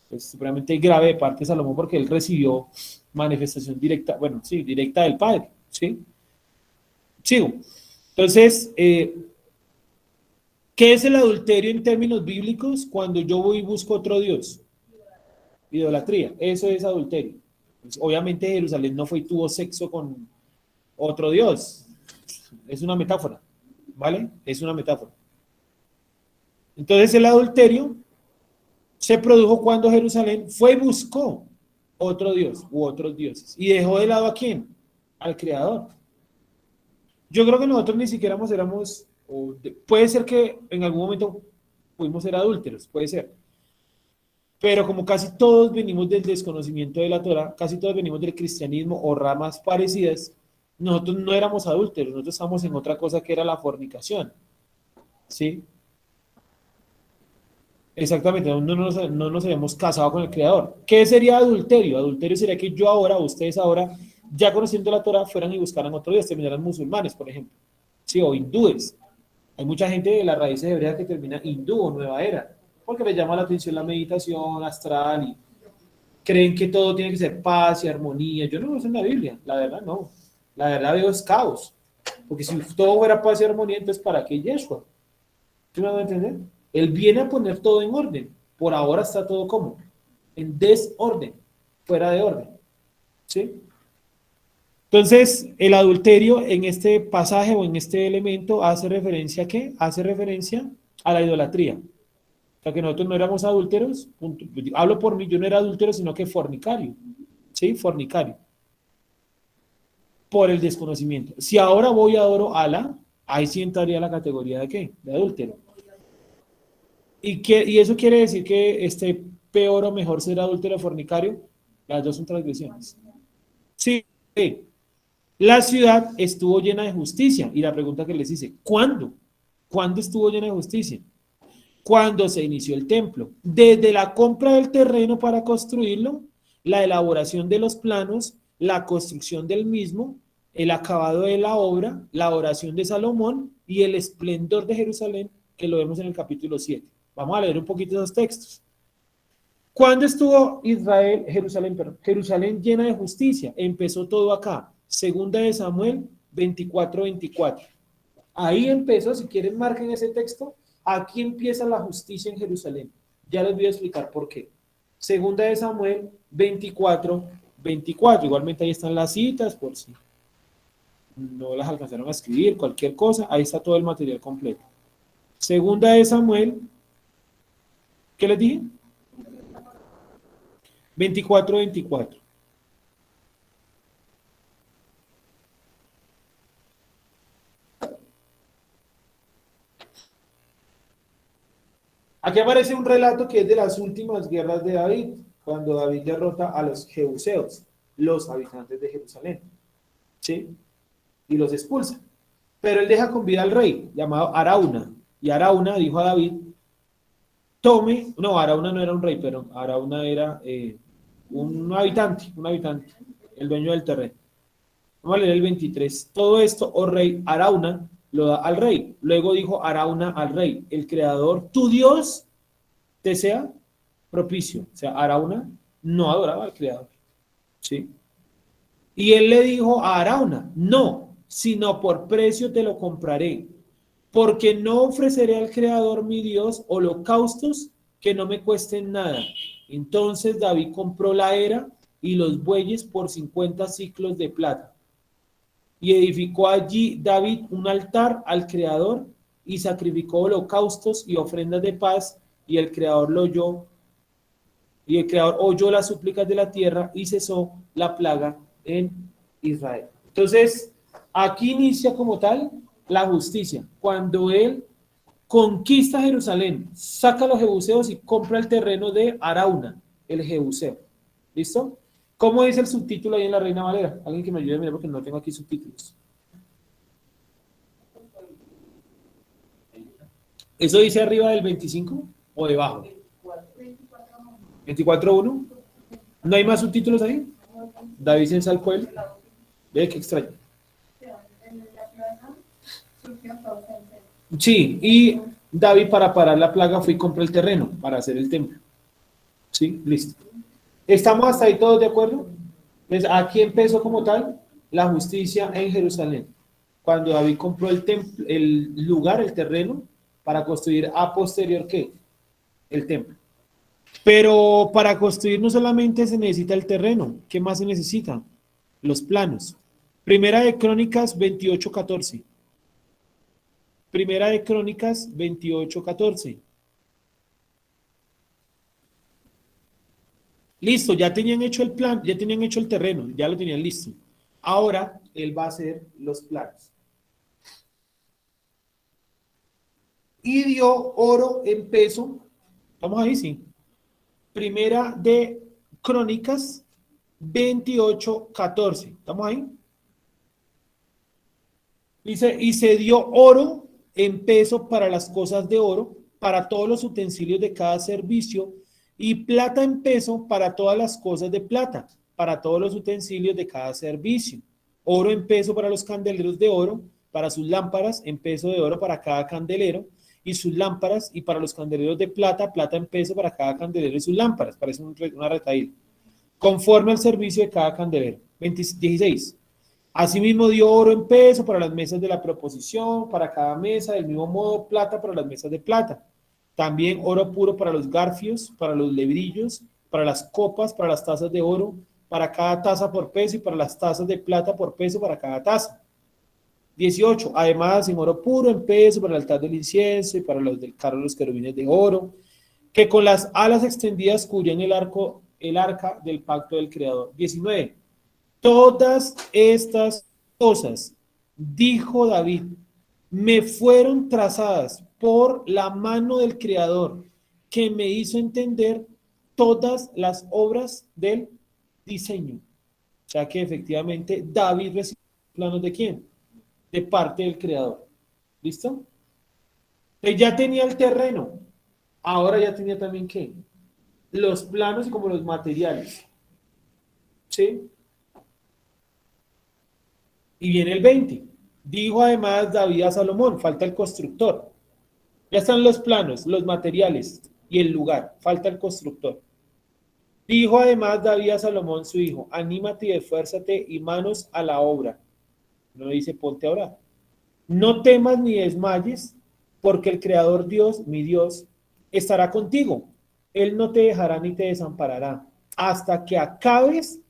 pues, supremamente grave de parte de Salomón, porque él recibió manifestación directa, bueno, sí, directa del Padre, ¿sí? Sigo. Entonces, ¿qué es el adulterio en términos bíblicos? Cuando yo voy y busco otro Dios. Idolatría, eso es adulterio. Pues, obviamente Jerusalén no fue y tuvo sexo con otro Dios. Es una metáfora, ¿vale? Es una metáfora. Entonces el adulterio se produjo cuando Jerusalén fue y buscó otro Dios u otros dioses. ¿Y dejó de lado a quién? Al Creador. Yo creo que nosotros ni siquiera éramos, puede ser que en algún momento pudimos ser adúlteros, puede ser. Pero como casi todos venimos del desconocimiento de la Torah, casi todos venimos del cristianismo o ramas parecidas, nosotros no éramos adúlteros, nosotros estábamos en otra cosa que era la fornicación. ¿Sí? Exactamente, no nos habíamos casado con el Creador. ¿Qué sería adulterio? Adulterio sería que yo ahora, ustedes ahora, ya conociendo la Torah, fueran y buscaran otro Dios, terminaran musulmanes, por ejemplo. Sí, o hindúes. Hay mucha gente de las raíces hebreas que termina hindú o nueva era, porque les llama la atención la meditación astral y creen que todo tiene que ser paz y armonía. Yo no veo eso en la Biblia, la verdad no. La verdad veo es caos. Porque si todo fuera paz y armonía, entonces ¿para qué Yeshua? ¿Sí me van a entender? Él viene a poner todo en orden. Por ahora está todo como en desorden, fuera de orden. ¿Sí? Entonces, el adulterio en este pasaje o en este elemento hace referencia ¿a qué? Hace referencia a la idolatría. O sea, que nosotros no éramos adúlteros. Punto. Hablo por mí, yo no era adúltero, sino que fornicario. ¿Sí? Fornicario. Por el desconocimiento. Si ahora voy y adoro a Alá, ahí sí entraría la categoría de ¿qué? De adúltero. ¿Y eso quiere decir que esté peor o mejor ser adúltero o fornicario? Las dos son transgresiones. Sí. La ciudad estuvo llena de justicia. Y la pregunta que les hice, ¿cuándo? ¿Cuándo estuvo llena de justicia? Cuando se inició el templo. Desde la compra del terreno para construirlo, la elaboración de los planos, la construcción del mismo, el acabado de la obra, la oración de Salomón y el esplendor de Jerusalén, que lo vemos en el capítulo 7. Vamos a leer un poquito esos textos. ¿Cuándo estuvo Jerusalén llena de justicia? Empezó todo acá. Segunda de Samuel 24:24. Ahí empezó, si quieren marquen ese texto, aquí empieza la justicia en Jerusalén. Ya les voy a explicar por qué. Segunda de Samuel 24:24. Igualmente ahí están las citas, por si no las alcanzaron a escribir, cualquier cosa, ahí está todo el material completo. Segunda de Samuel, ¿qué les dije? 24:24. Aquí aparece un relato que es de las últimas guerras de David, cuando David derrota a los jebuseos, los habitantes de Jerusalén, ¿sí? Y los expulsa. Pero él deja con vida al rey, llamado Arauna, y Arauna dijo a David, Arauna no era un rey, pero Arauna era un habitante, el dueño del terreno. Vamos a leer el 23. Todo esto, oh rey, Arauna lo da al rey. Luego dijo Arauna al rey, el creador, tu Dios, te sea propicio. O sea, Arauna no adoraba al creador. ¿Sí? Y él le dijo a Arauna, no, sino por precio te lo compraré, porque no ofreceré al creador mi Dios holocaustos que no me cuesten nada. Entonces David compró la era y los bueyes por 50 siclos de plata. Y edificó allí David un altar al Creador y sacrificó holocaustos y ofrendas de paz, y el Creador oyó las súplicas de la tierra y cesó la plaga en Israel. Entonces, aquí inicia como tal la justicia. Cuando él conquista Jerusalén, saca a los jebuseos y compra el terreno de Arauna, el jebuseo. ¿Listo? ¿Cómo dice el subtítulo ahí en la Reina Valera? Alguien que me ayude a mirar porque no tengo aquí subtítulos. ¿Eso dice arriba del 25 o debajo? 24:1. ¿No hay más subtítulos ahí? David se ensalcó él. Ve qué extraño. Sí, y David para parar la plaga fue y compró el terreno para hacer el templo. Sí, listo. ¿Estamos hasta ahí todos de acuerdo? Pues aquí empezó como tal la justicia en Jerusalén. Cuando David compró el templo, el lugar, el terreno, para construir a posterior, ¿qué? El templo. Pero para construir no solamente se necesita el terreno, ¿qué más se necesita? Los planos. Primera de Crónicas 28:14. Primera de Crónicas 28:14. Listo, ya tenían hecho el plan, ya tenían hecho el terreno, ya lo tenían listo. Ahora él va a hacer los planos. y dio oro en peso. ¿Estamos ahí? Sí. Primera de Crónicas 28:14. ¿Estamos ahí? Dice, y se dio oro en peso para las cosas de oro, para todos los utensilios de cada servicio, y plata en peso para todas las cosas de plata, para todos los utensilios de cada servicio. Oro en peso para los candeleros de oro, para sus lámparas, en peso de oro para cada candelero, y sus lámparas, y para los candeleros de plata, plata en peso para cada candelero y sus lámparas. Parece una retahíla. Conforme al servicio de cada candelero. 16. Asimismo dio oro en peso para las mesas de la proposición, para cada mesa, del mismo modo plata para las mesas de plata. También oro puro para los garfios, para los lebrillos, para las copas, para las tazas de oro, para cada taza por peso y para las tazas de plata por peso para cada taza. 18. Además, en oro puro en peso para el altar del incienso y para los del carro de los querubines de oro, que con las alas extendidas cubrían el arca del pacto del Creador. 19. Todas estas cosas, dijo David, me fueron trazadas por la mano del Creador, que me hizo entender todas las obras del diseño. O sea que efectivamente David recibió planos ¿de quién? De parte del Creador. ¿Listo? Él ya tenía el terreno, ahora ya tenía también ¿qué? Los planos y como los materiales. ¿Sí? Y viene el 20. Dijo además David a Salomón, falta el constructor. Ya están los planos, los materiales y el lugar, falta el constructor. Dijo además David a Salomón su hijo, anímate y esfuérzate y manos a la obra. No dice ponte a orar. No temas ni desmayes, porque el Creador Dios, mi Dios, estará contigo. Él no te dejará ni te desamparará, hasta que acabes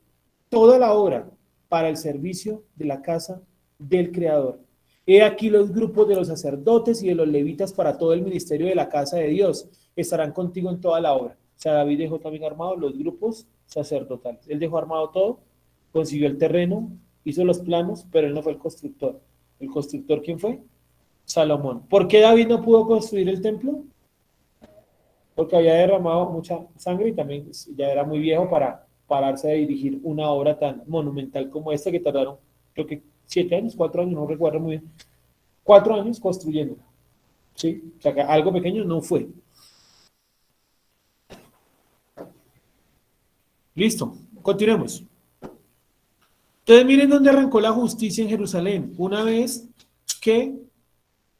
toda la obra para el servicio de la casa del Creador. He aquí los grupos de los sacerdotes y de los levitas para todo el ministerio de la casa de Dios. Estarán contigo en toda la obra. O sea, David dejó también armados los grupos sacerdotales. Él dejó armado todo, consiguió el terreno, hizo los planos, pero él no fue el constructor. ¿El constructor quién fue? Salomón. ¿Por qué David no pudo construir el templo? Porque había derramado mucha sangre y también ya era muy viejo para pararse a dirigir una obra tan monumental como esta que tardaron, creo que 7 años, 4 años, no recuerdo muy bien. 4 años construyéndola. ¿Sí? O sea, que algo pequeño no fue. Listo, continuemos. Entonces miren dónde arrancó la justicia en Jerusalén. Una vez que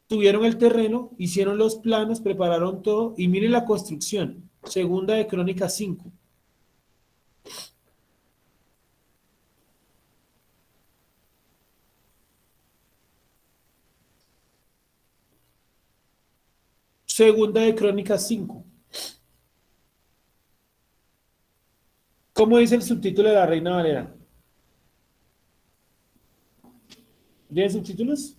tuvieron el terreno, hicieron los planos, prepararon todo y miren la construcción. Segunda de Crónicas 5. Segunda de Crónicas 5. ¿Cómo dice el subtítulo de la Reina Valera? ¿Tiene subtítulos?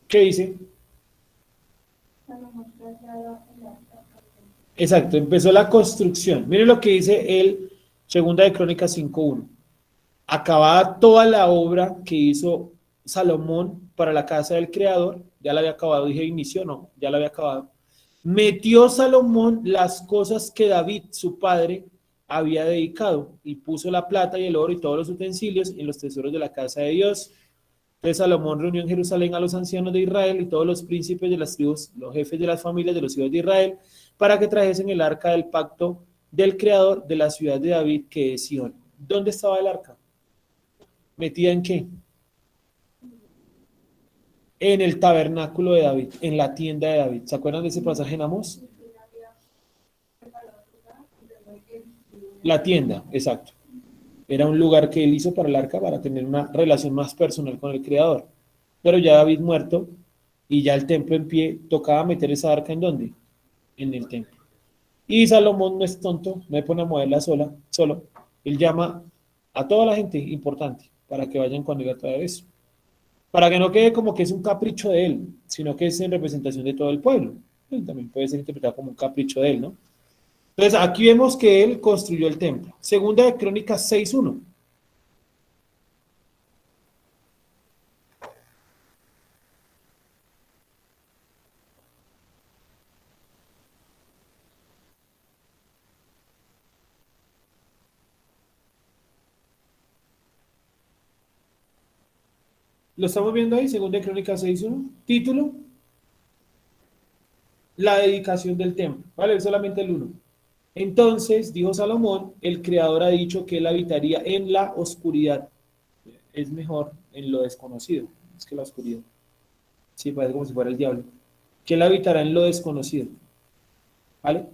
¿Qué dice? Exacto, empezó la construcción. Miren lo que dice el Segunda de Crónicas 5:1. Acabada toda la obra que hizo Salomón para la casa del Creador, ya la había acabado, dije inicio, no, ya la había acabado. Metió Salomón las cosas que David, su padre, había dedicado y puso la plata y el oro y todos los utensilios en los tesoros de la casa de Dios. Entonces Salomón reunió en Jerusalén a los ancianos de Israel y todos los príncipes de las tribus, los jefes de las familias de los hijos de Israel, para que trajesen el arca del pacto del Creador de la ciudad de David, que es Sion. ¿Dónde estaba el arca? ¿Metida en qué? En el tabernáculo de David, en la tienda de David. ¿Se acuerdan de ese pasaje en Amós? La tienda, exacto. Era un lugar que él hizo para el arca para tener una relación más personal con el Creador. Pero ya David muerto y ya el templo en pie, tocaba meter esa arca ¿en dónde? En el templo. Y Salomón no es tonto, no le pone a moverla solo. Él llama a toda la gente importante para que vayan cuando él a traer eso. Para que no quede como que es un capricho de él, sino que es en representación de todo el pueblo. También puede ser interpretado como un capricho de él, ¿no? Entonces, aquí vemos que él construyó el templo. Segunda de Crónicas 6:1. Lo estamos viendo ahí, segunda de Crónicas 6:1. Título: la dedicación del templo. Vale, solamente el 1. Entonces dijo Salomón, el Creador ha dicho que él habitaría en la oscuridad. Es mejor en lo desconocido, es que la oscuridad. Sí, parece como si fuera el diablo. Que él habitará en lo desconocido. ¿Vale?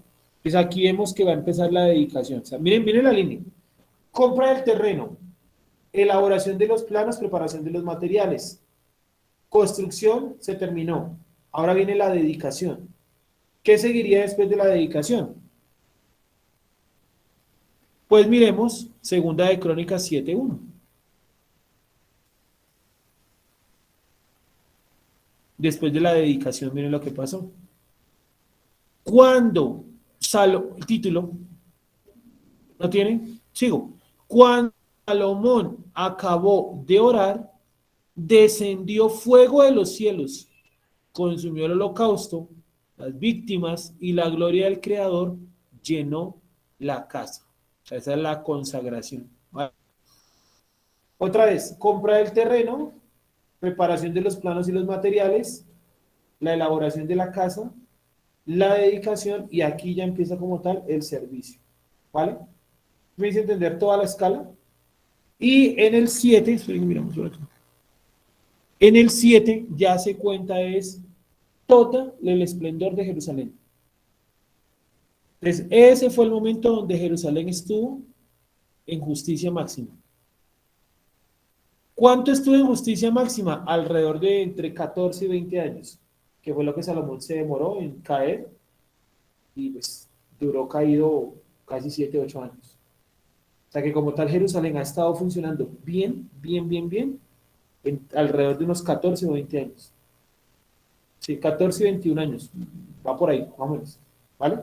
Pues aquí vemos que va a empezar la dedicación. O sea, miren la línea. Compra del terreno, elaboración de los planos, preparación de los materiales. Construcción se terminó. Ahora viene la dedicación. ¿Qué seguiría después de la dedicación? Pues miremos segunda de Crónicas 7:1. Después de la dedicación, miren lo que pasó. Cuando el título, ¿no tiene? Sigo. Cuando Salomón acabó de orar, descendió fuego de los cielos, consumió el holocausto, las víctimas y la gloria del Creador llenó la casa. O sea, esa es la consagración. ¿Vale? Otra vez, compra del terreno, preparación de los planos y los materiales, la elaboración de la casa, la dedicación, y aquí ya empieza como tal el servicio. ¿Vale? ¿Me hice entender toda la escala? Y en el 7, miramos por acá. En el 7 ya se cuenta es todo el esplendor de Jerusalén. Entonces, ese fue el momento donde Jerusalén estuvo en justicia máxima. ¿Cuánto estuvo en justicia máxima? Alrededor de entre 14 y 20 años, que fue lo que Salomón se demoró en caer, y pues duró caído casi 7, 8 años. O sea que como tal Jerusalén ha estado funcionando bien, alrededor de unos 14 o 20 años. Sí, 14 y 21 años. Va por ahí, más o menos. ¿Vale?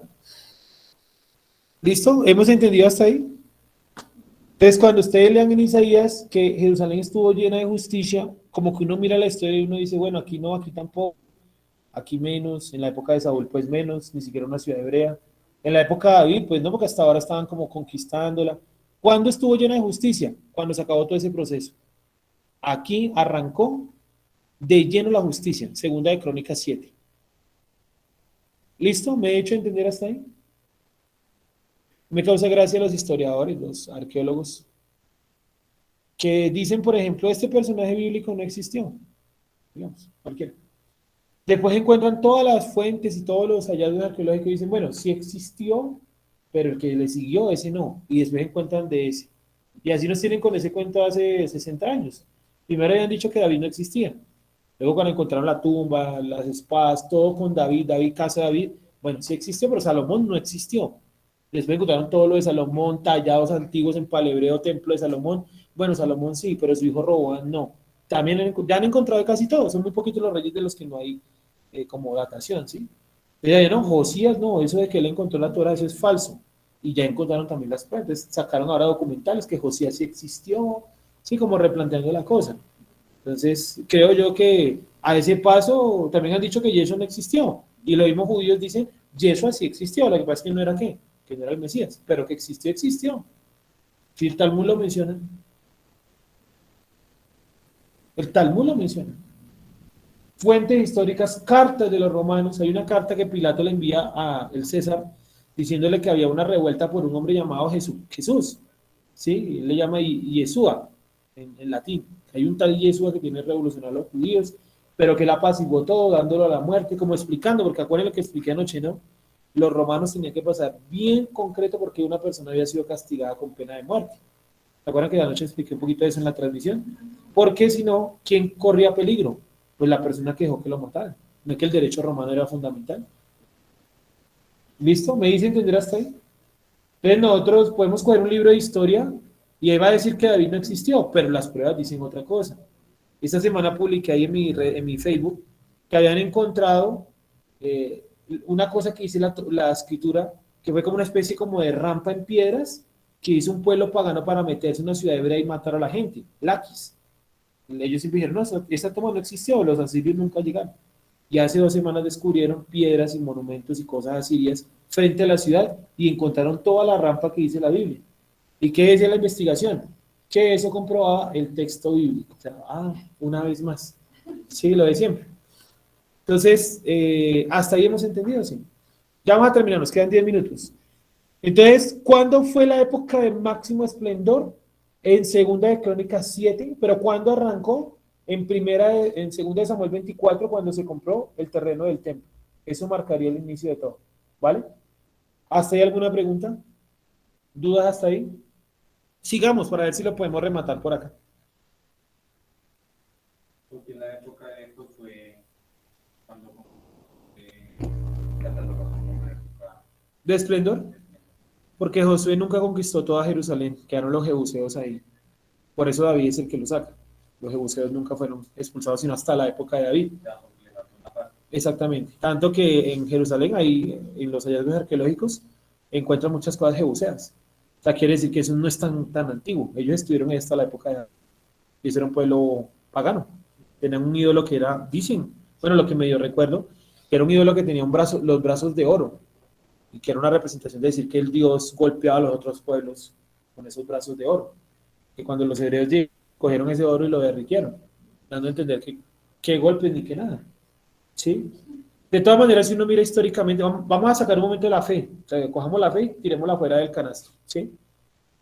¿Listo? ¿Hemos entendido hasta ahí? Entonces, cuando ustedes lean en Isaías que Jerusalén estuvo llena de justicia, como que uno mira la historia y uno dice, bueno, aquí no, aquí tampoco, aquí menos, en la época de Saúl pues menos, ni siquiera una ciudad hebrea. En la época de David, pues no, porque hasta ahora estaban como conquistándola. ¿Cuándo estuvo llena de justicia? Cuando se acabó todo ese proceso. Aquí arrancó de lleno la justicia, segunda de Crónicas 7. ¿Listo? ¿Me he hecho entender hasta ahí? Me causa gracia los historiadores, los arqueólogos, que dicen, por ejemplo, este personaje bíblico no existió, digamos, cualquiera. Después encuentran todas las fuentes y todos los hallazgos arqueológicos y dicen, bueno, sí existió, pero el que le siguió, ese no. Y después encuentran de ese. Y así nos tienen con ese cuento hace 60 años. Primero habían dicho que David no existía. Luego cuando encontraron la tumba, las espadas, todo con David, casa de David, bueno, sí existió, pero Salomón no existió. Después encontraron todo lo de Salomón, tallados antiguos en palebreo, templo de Salomón. Bueno, Salomón sí, pero su hijo Roboam no. También ya han encontrado casi todos, son muy poquitos los reyes de los que no hay como datación, ¿sí? Ya no, Josías no, eso de que él encontró la Torá, eso es falso. Y ya encontraron también las pruebas, sacaron ahora documentales que Josías sí existió, sí, como replanteando la cosa. Entonces, creo yo que a ese paso también han dicho que Yeshua no existió. Y los mismos judíos dicen, Yeshua sí existió, lo que pasa es que no era qué, que no era el Mesías, pero que existió, existió. Si el Talmud lo menciona. El Talmud lo menciona. Fuentes históricas, cartas de los romanos. Hay una carta que Pilato le envía a el César diciéndole que había una revuelta por un hombre llamado Jesús. ¿Sí? Él le llama Yeshua en latín. Hay un tal Yeshua que tiene revolucionar a los judíos, pero que él apaciguó todo, dándolo a la muerte, como explicando, porque acuérdense lo que expliqué anoche, ¿no? Los romanos tenían que pasar bien concreto porque una persona había sido castigada con pena de muerte. ¿Se acuerdan que anoche expliqué un poquito de eso en la transmisión? Porque si no, ¿quién corría peligro? Pues la persona que dejó que lo mataran. No es que el derecho romano era fundamental. ¿Listo? ¿Me dice entender hasta ahí? Entonces nosotros podemos coger un libro de historia y ahí va a decir que David no existió, pero las pruebas dicen otra cosa. Esta semana publiqué ahí en mi Facebook que habían encontrado una cosa que dice la escritura, que fue como una especie como de rampa en piedras que hizo un pueblo pagano para meterse en una ciudad hebrea y matar a la gente, Laquis. Ellos siempre dijeron, no, esta toma no existió, los asirios nunca llegaron. Y hace 2 semanas descubrieron piedras y monumentos y cosas asirias frente a la ciudad y encontraron toda la rampa que dice la Biblia. ¿Y qué decía la investigación? que eso comprobaba el texto bíblico. O sea, una vez más. Sí, lo de siempre. Entonces, hasta ahí hemos entendido, sí. Ya vamos a terminar, nos quedan 10 minutos. Entonces, ¿cuándo fue la época de máximo esplendor? En Segunda de Crónicas 7, pero ¿cuándo arrancó? En Segunda de Samuel 24, cuando se compró el terreno del templo. Eso marcaría el inicio de todo, ¿vale? ¿Hasta ahí alguna pregunta? ¿Dudas hasta ahí? Sigamos para ver si lo podemos rematar por acá. Porque la época de esto fue cuando catalogamos como la época ¿De esplendor? Porque Josué nunca conquistó toda Jerusalén, quedaron los jebuseos ahí. Por eso David es el que lo saca. Los jebuseos nunca fueron expulsados, sino hasta la época de David. le faltó una parte. Exactamente. Tanto que en Jerusalén, ahí en los hallazgos arqueológicos, encuentran muchas cosas jebuseas. O sea, quiere decir que eso no es tan antiguo. Ellos estuvieron ahí hasta la época de David. Y ese era un pueblo pagano. Tenían un ídolo que era, dicen, bueno, lo que medio recuerdo, que era un ídolo que tenía los brazos de oro. Y que era una representación de decir que el Dios golpeaba a los otros pueblos con esos brazos de oro. Que cuando los hebreos cogieron ese oro y lo derritieron, dando a entender que golpes ni que nada. ¿Sí? De todas maneras, si uno mira históricamente, vamos a sacar un momento de la fe. O sea, cojamos la fe y tirémosla fuera del canasto. ¿Sí?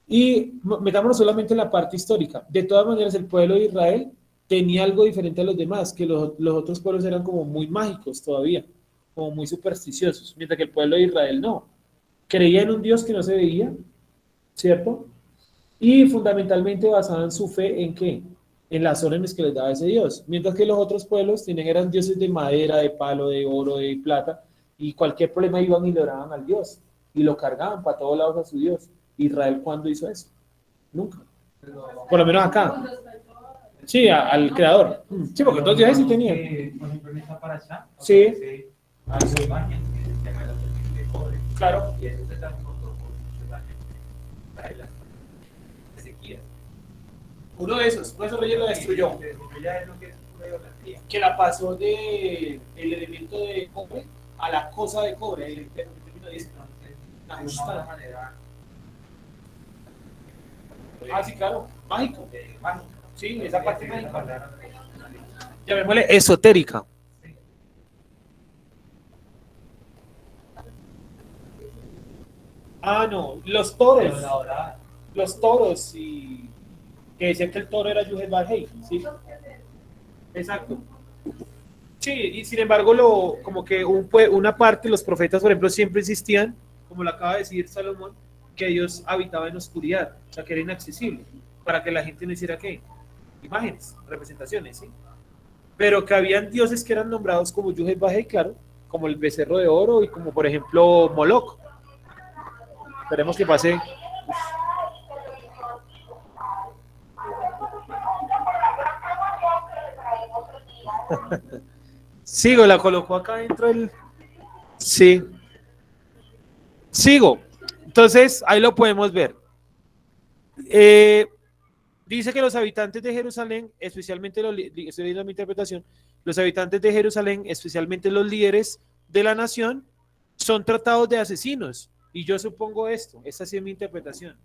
Y metámonos solamente en la parte histórica. De todas maneras, el pueblo de Israel tenía algo diferente a los demás, que los otros pueblos eran como muy mágicos todavía, como muy supersticiosos, mientras que el pueblo de Israel no. Creía en un Dios que no se veía, ¿cierto? Y fundamentalmente basaban su fe en ¿qué? En las órdenes que les daba ese Dios. Mientras que los otros pueblos eran dioses de madera, de palo, de oro, de plata, y cualquier problema iban y le oraban al Dios, y lo cargaban para todos lados a su Dios. Israel, ¿cuándo hizo eso? Nunca. Por lo menos acá. Sí, al creador. Sí, porque todos dioses sí tenían. Por ejemplo, en esta paracha, Sí. aparece algo imagen, que es el tema de la serpiente de cobre. Claro. Y eso se transportó por muchos años para las sequías. Uno de esos reyes lo destruyó. Ya es lo que es pura idolatría. Que la pasó de el elemento de cobre a la cosa de cobre. El término dice, De una u otra manera. sí, claro. Mágico. Mágico. Sí, esa parte mágica. mágica. Llamémosle esotérica. No, los toros. Los toros y que decían que el toro era Yuhet Barhei, ¿sí? Exacto. Sí, y sin embargo, como que una parte, los profetas, por ejemplo, siempre insistían, como lo acaba de decir Salomón, que Dios habitaba en oscuridad, o sea, que era inaccesible, para que la gente no hiciera ¿qué? Imágenes, representaciones, ¿sí? Pero que habían dioses que eran nombrados como Yuhet Barhei, claro, como el becerro de oro y como, por ejemplo, Moloch. Esperemos que pase. Sigo, la colocó acá dentro del... Sí. Sigo. Entonces, ahí lo podemos ver. Dice que los habitantes de Jerusalén, especialmente estoy viendo mi interpretación, los habitantes de Jerusalén, especialmente los líderes de la nación, son tratados de asesinos. Y yo supongo esta sí es mi interpretación.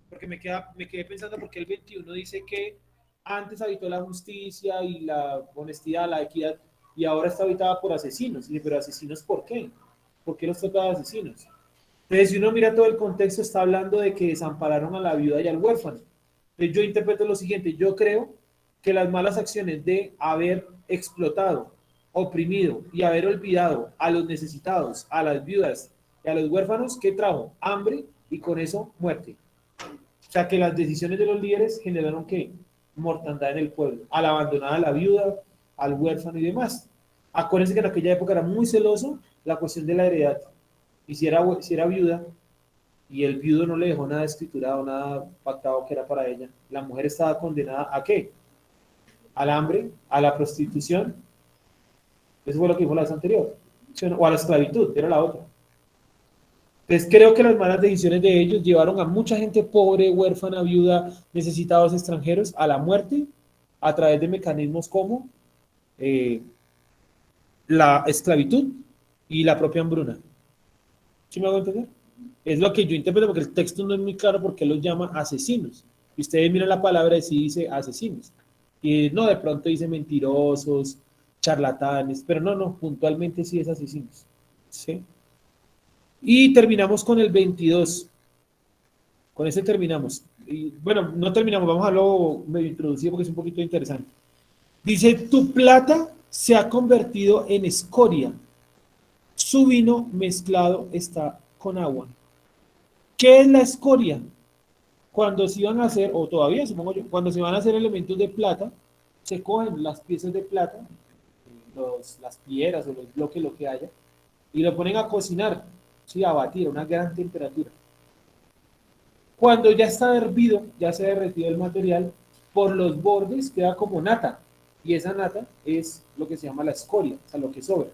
Porque me quedé pensando porque el 21 dice que antes habitó la justicia y la honestidad, la equidad, y ahora está habitada por asesinos. Y dice, pero asesinos, ¿por qué? ¿Por qué los trata de asesinos? Entonces, si uno mira todo el contexto, está hablando de que desampararon a la viuda y al huérfano. Entonces, yo interpreto lo siguiente, yo creo que las malas acciones de haber explotado, oprimido y haber olvidado a los necesitados, a las viudas y a los huérfanos, ¿qué trajo? Hambre y con eso muerte. O sea, que las decisiones de los líderes generaron ¿qué? Mortandad en el pueblo, al abandonar a la viuda, al huérfano y demás. Acuérdense que en aquella época era muy celoso la cuestión de la heredad. Y si era viuda y el viudo no le dejó nada escriturado, nada pactado que era para ella, la mujer estaba condenada ¿a qué? Al hambre, a la prostitución. Eso fue lo que dijo la vez anterior. O a la esclavitud, era la otra. Entonces creo que las malas decisiones de ellos llevaron a mucha gente pobre, huérfana, viuda, necesitados, extranjeros, a la muerte a través de mecanismos como la esclavitud y la propia hambruna. ¿Sí me hago entender? Es lo que yo interpreto porque el texto no es muy claro porque los llama asesinos. Y ustedes miran la palabra y sí dice asesinos. Y no, de pronto dice mentirosos, charlatanes, pero no, puntualmente sí es asesinos. ¿Sí? Y terminamos con el 22. Con ese terminamos. Y, bueno, no terminamos, vamos a lo medio introducido porque es un poquito interesante. Dice, tu plata se ha convertido en escoria. Su vino mezclado está con agua. ¿Qué es la escoria? Cuando se iban a hacer, o todavía supongo yo, cuando se van a hacer elementos de plata, se cogen las piezas de plata, las piedras o los bloques, lo que haya, y lo ponen a cocinar, ¿sí? A batir a una gran temperatura. Cuando ya está hervido, ya se ha derretido el material, por los bordes queda como nata, y esa nata es lo que se llama la escoria, o sea, lo que sobra.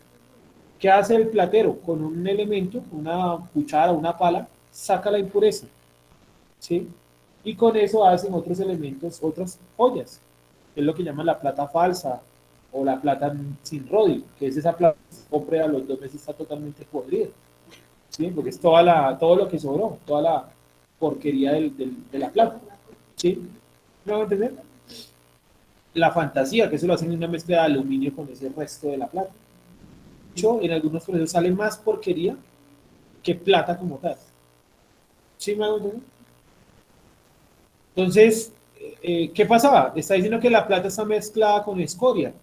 ¿Qué hace el platero? Con un elemento, una cuchara, una pala, saca la impureza, ¿sí? Y con eso hacen otros elementos, otras joyas, que es lo que llaman la plata falsa, o la plata sin rodio, que es esa plata que se compra a los 2 meses está totalmente podrida, ¿sí? Porque es todo lo que sobró, toda la porquería de la plata, ¿sí? ¿Me van a entender? La fantasía, que eso lo hacen en una mezcla de aluminio con ese resto de la plata. De hecho, en algunos procesos sale más porquería que plata como tal. ¿Sí me hago entender? Entonces, ¿qué pasaba? Está diciendo que la plata está mezclada con escoria.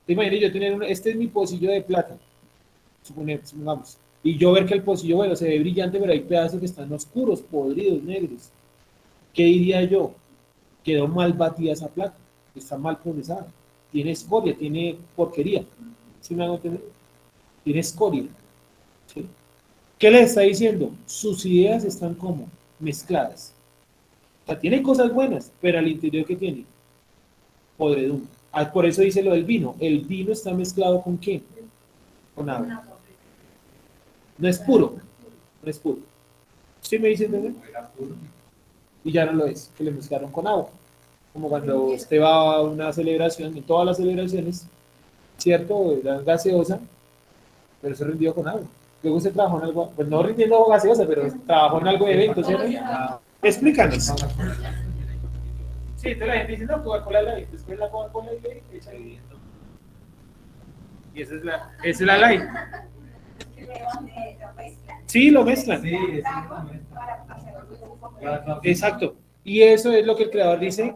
Imagínate yo tener este es mi pocillo de plata, supongamos, y yo ver que el pocillo, bueno, se ve brillante, pero hay pedazos que están oscuros, podridos, negros. ¿Qué diría yo? Quedó mal batida esa plata, está mal procesada, tiene escoria, tiene porquería. ¿Sí me hago entender? Tiene escoria. ¿Sí? ¿Qué le está diciendo? Sus ideas están como mezcladas. O sea, tiene cosas buenas, pero al interior, ¿qué tiene? Podredumbre. Por eso dice lo del vino. El vino está mezclado ¿con qué? Con agua. No es puro. No es puro. ¿Sí me dicen? Y ya no lo es, que le mezclaron con agua. Como cuando usted va a una celebración, en todas las celebraciones, ¿cierto? La gaseosa, pero se rindió con agua. Luego usted trabajó en algo, pues no rindiendo gaseosa, pero trabajó en algo de eventos, ¿cierto? Explícanos. Sí, entonces la gente dice, no, Coca-Cola Light, después la Coca-Cola Light, echa ahí. Y esa es la Light. Sí, lo mezclan. Sí, exacto. Y eso es lo que el creador dice,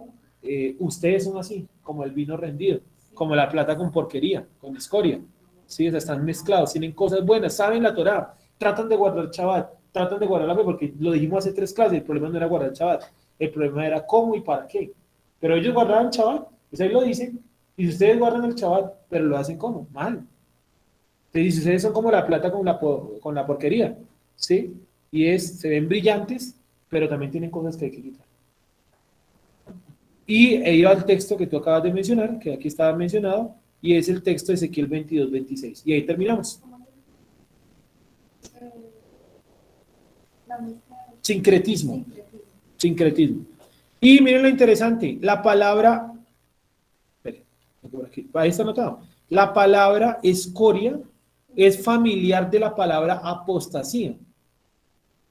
ustedes son así, como el vino rendido, como la plata con porquería, con escoria. Sí, o sea, están mezclados, tienen cosas buenas, saben la Torá, tratan de guardar Shabbat, tratan de guardar la fe, porque lo dijimos hace 3 clases, el problema no era guardar Shabbat, el problema era cómo y para qué. Pero ellos guardaban Shabbat, pues ahí lo dicen, y si ustedes guardan el Shabbat, pero lo hacen ¿cómo? Mal. Entonces, si ustedes son como la plata con la porquería, ¿sí? Y se ven brillantes, pero también tienen cosas que hay que quitar. Y he ido al texto que tú acabas de mencionar, que aquí estaba mencionado, y es el texto de Ezequiel 22-26. Y ahí terminamos. Sincretismo. Sincretismo. Y miren lo interesante, la palabra, ahí está anotado, la palabra escoria es familiar de la palabra apostasía,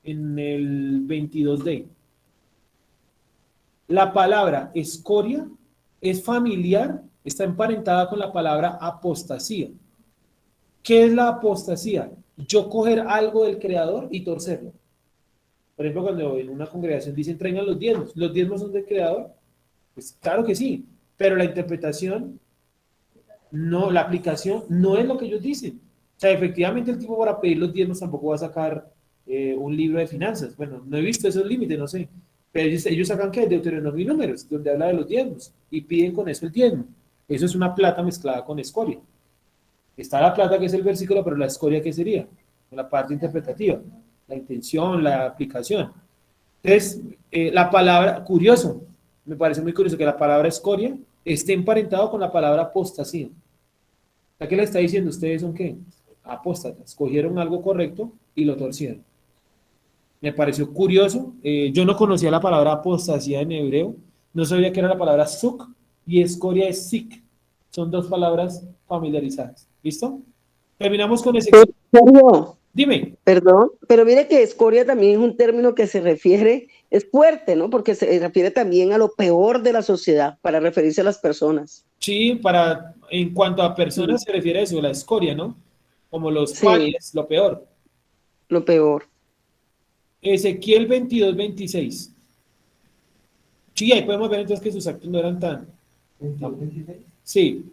en el 22D. La palabra escoria es familiar, está emparentada con la palabra apostasía. ¿Qué es la apostasía? Yo coger algo del creador y torcerlo. Por ejemplo, cuando en una congregación dicen traigan los diezmos son del creador, pues claro que sí, pero la interpretación, no, la aplicación no es lo que ellos dicen. O sea, efectivamente el tipo para pedir los diezmos tampoco va a sacar un libro de finanzas. Bueno, no he visto esos límites, no sé. Pero ellos sacan ¿qué? Deuteronomio y Números, donde habla de los diezmos, y piden con eso el diezmo. Eso es una plata mezclada con escoria. Está la plata que es el versículo, pero la escoria ¿qué sería? La parte interpretativa, la intención, la aplicación. Entonces, la palabra, curioso, me parece muy curioso que la palabra escoria esté emparentado con la palabra apostasía. ¿Qué le está diciendo? ¿Ustedes son qué? Apóstatas. Cogieron algo correcto y lo torcieron. Me pareció curioso. Yo no conocía la palabra apostasía en hebreo. No sabía que era la palabra suk y escoria es sik. Son 2 palabras familiarizadas. ¿Listo? Terminamos con ese. Sergio, Dime. perdón, pero mire que escoria también es un término que se refiere Es fuerte, ¿no? Porque se refiere también a lo peor de la sociedad para referirse a las personas. Sí, en cuanto a personas se refiere a eso, la escoria, ¿no? Como los Sí, parias, lo peor. lo peor. Ezequiel 22:26. Sí, ahí podemos ver entonces que sus actos no eran tan... 26. Sí,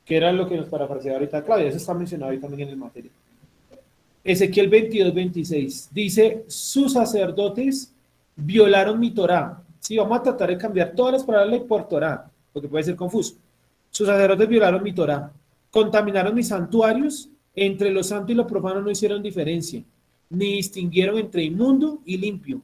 que era lo que nos parafraseaba ahorita Claudia, eso está mencionado ahí también en el material. Ezequiel 22:26 dice, sus sacerdotes violaron mi Torá. Sí, vamos a tratar de cambiar todas las palabras por Torá, porque puede ser confuso. Sus sacerdotes violaron mi Torá, contaminaron mis santuarios, entre lo santo y lo profano no hicieron diferencia, ni distinguieron entre inmundo y limpio.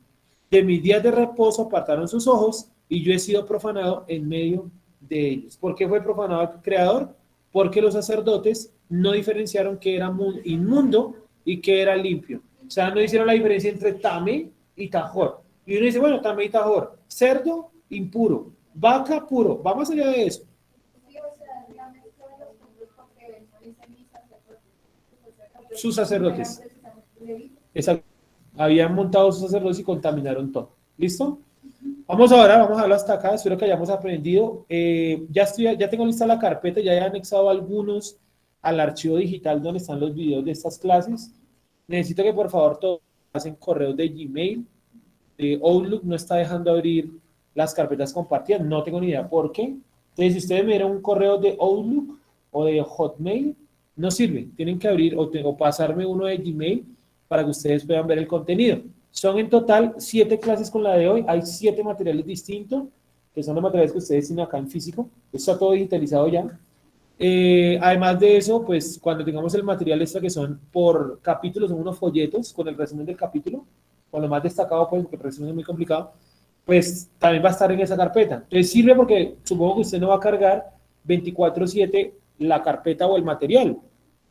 De mis días de reposo apartaron sus ojos, y yo he sido profanado en medio de ellos. ¿Por qué fue profanado el Creador? Porque los sacerdotes no diferenciaron qué era inmundo y qué era limpio. O sea, no hicieron la diferencia entre Tame y Tajor. Y uno dice, bueno, Tame y Tajor, cerdo impuro, vaca puro, vamos allá de eso. Sus sacerdotes. Exacto. Habían montado sus sacerdotes y contaminaron todo. ¿Listo? Vamos a verlo hasta acá, espero que hayamos aprendido. Ya tengo lista la carpeta, ya he anexado algunos al archivo digital donde están los videos de estas clases. Necesito que por favor todos hacen correos de Gmail. Outlook no está dejando abrir las carpetas compartidas, no tengo ni idea por qué. Entonces, si ustedes me dieron un correo de Outlook o de Hotmail, no sirve. Tienen que abrir o pasarme uno de Gmail para que ustedes puedan ver el contenido. Son en total 7 clases con la de hoy. Hay 7 materiales distintos, que son los materiales que ustedes tienen acá en físico. Está todo digitalizado ya. Además de eso, pues cuando tengamos el material extra que son por capítulos, son unos folletos con el resumen del capítulo, con lo más destacado, pues, porque el resumen es muy complicado, pues también va a estar en esa carpeta. Entonces sirve porque supongo que usted no va a cargar 24/7 la carpeta o el material,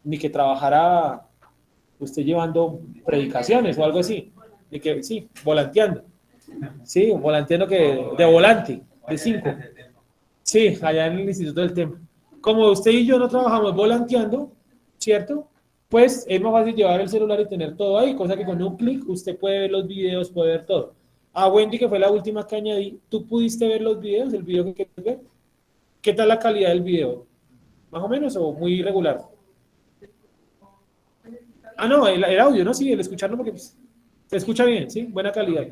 ni que trabajara usted llevando predicaciones o algo así, de que sí, volanteando, sí, volanteando de volante, de 5, sí, allá en el Instituto del Templo. Como usted y yo no trabajamos volanteando, ¿cierto? Pues es más fácil llevar el celular y tener todo ahí, cosa que con un clic usted puede ver los videos, puede ver todo. A Wendy, que fue la última que añadí, ¿tú pudiste ver los videos, el video que quieres ver? ¿Qué tal la calidad del video? ¿Más o menos o muy irregular? Ah, no, el audio, ¿no? Sí, el escucharlo porque pues, se escucha bien, ¿sí? Buena calidad.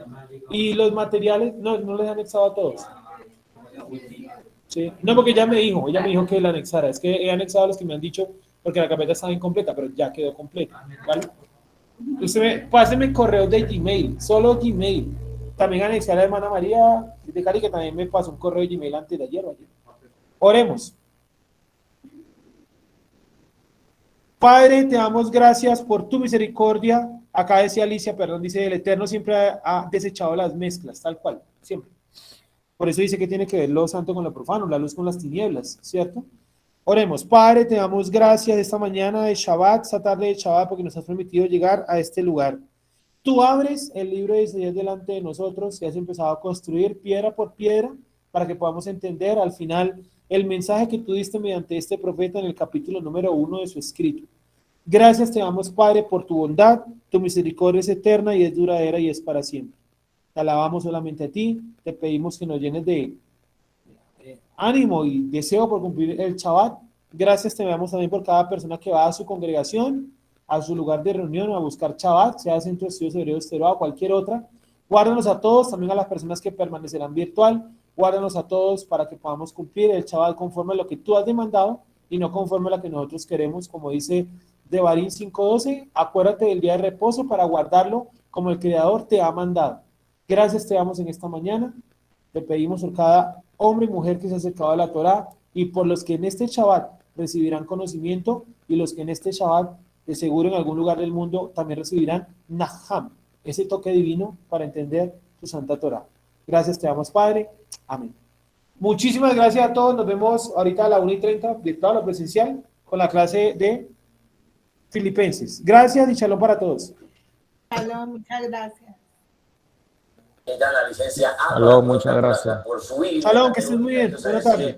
Y los materiales, no les han anexado a todos. Sí. No, porque ella me dijo que la anexara. Es que he anexado a los que me han dicho porque la carpeta estaba incompleta, pero ya quedó completa, ¿vale? Páseme correos de Gmail, solo Gmail. También anexé a la hermana María de Cali, que también me pasó un correo de Gmail antes de ayer o ayer. Oremos. Padre, te damos gracias por tu misericordia. Acá decía Alicia, perdón, dice, el Eterno siempre ha desechado las mezclas, tal cual, siempre. Por eso dice que tiene que ver lo santo con lo profano, la luz con las tinieblas, ¿cierto? Oremos. Padre, te damos gracias esta mañana de Shabbat, esta tarde de Shabbat, porque nos has permitido llegar a este lugar. Tú abres el libro de Isaías delante de nosotros y has empezado a construir piedra por piedra para que podamos entender al final el mensaje que tú diste mediante este profeta en el capítulo número 1 de su escrito. Gracias te damos, Padre, por tu bondad, tu misericordia es eterna y es duradera y es para siempre. Te alabamos solamente a ti, te pedimos que nos llenes de ánimo y deseo por cumplir el Shabbat. Gracias te damos también por cada persona que va a su congregación, a su lugar de reunión, a buscar Shabbat, sea Centro de Estudios Hebreos Teruá o cualquier otra. Guárdanos a todos, también a las personas que permanecerán virtual. Guárdanos a todos para que podamos cumplir el Shabbat conforme a lo que tú has demandado y no conforme a lo que nosotros queremos, como dice Devarim 5:12. Acuérdate del día de reposo para guardarlo como el Creador te ha mandado. Gracias te damos en esta mañana. Te pedimos por cada hombre y mujer que se ha acercado a la Torá y por los que en este Shabbat recibirán conocimiento y los que en este Shabbat de seguro en algún lugar del mundo también recibirán Naham, ese toque divino para entender tu Santa Torá. Gracias te damos, Padre. Amén. Muchísimas gracias a todos. Nos vemos ahorita a la 1:30 virtual o presencial con la clase de Filipenses. Gracias y shalom para todos. Shalom, muchas gracias. La licencia Aló, muchas gracias. por subir. Shalom, que estés muy bien. Buenas tardes.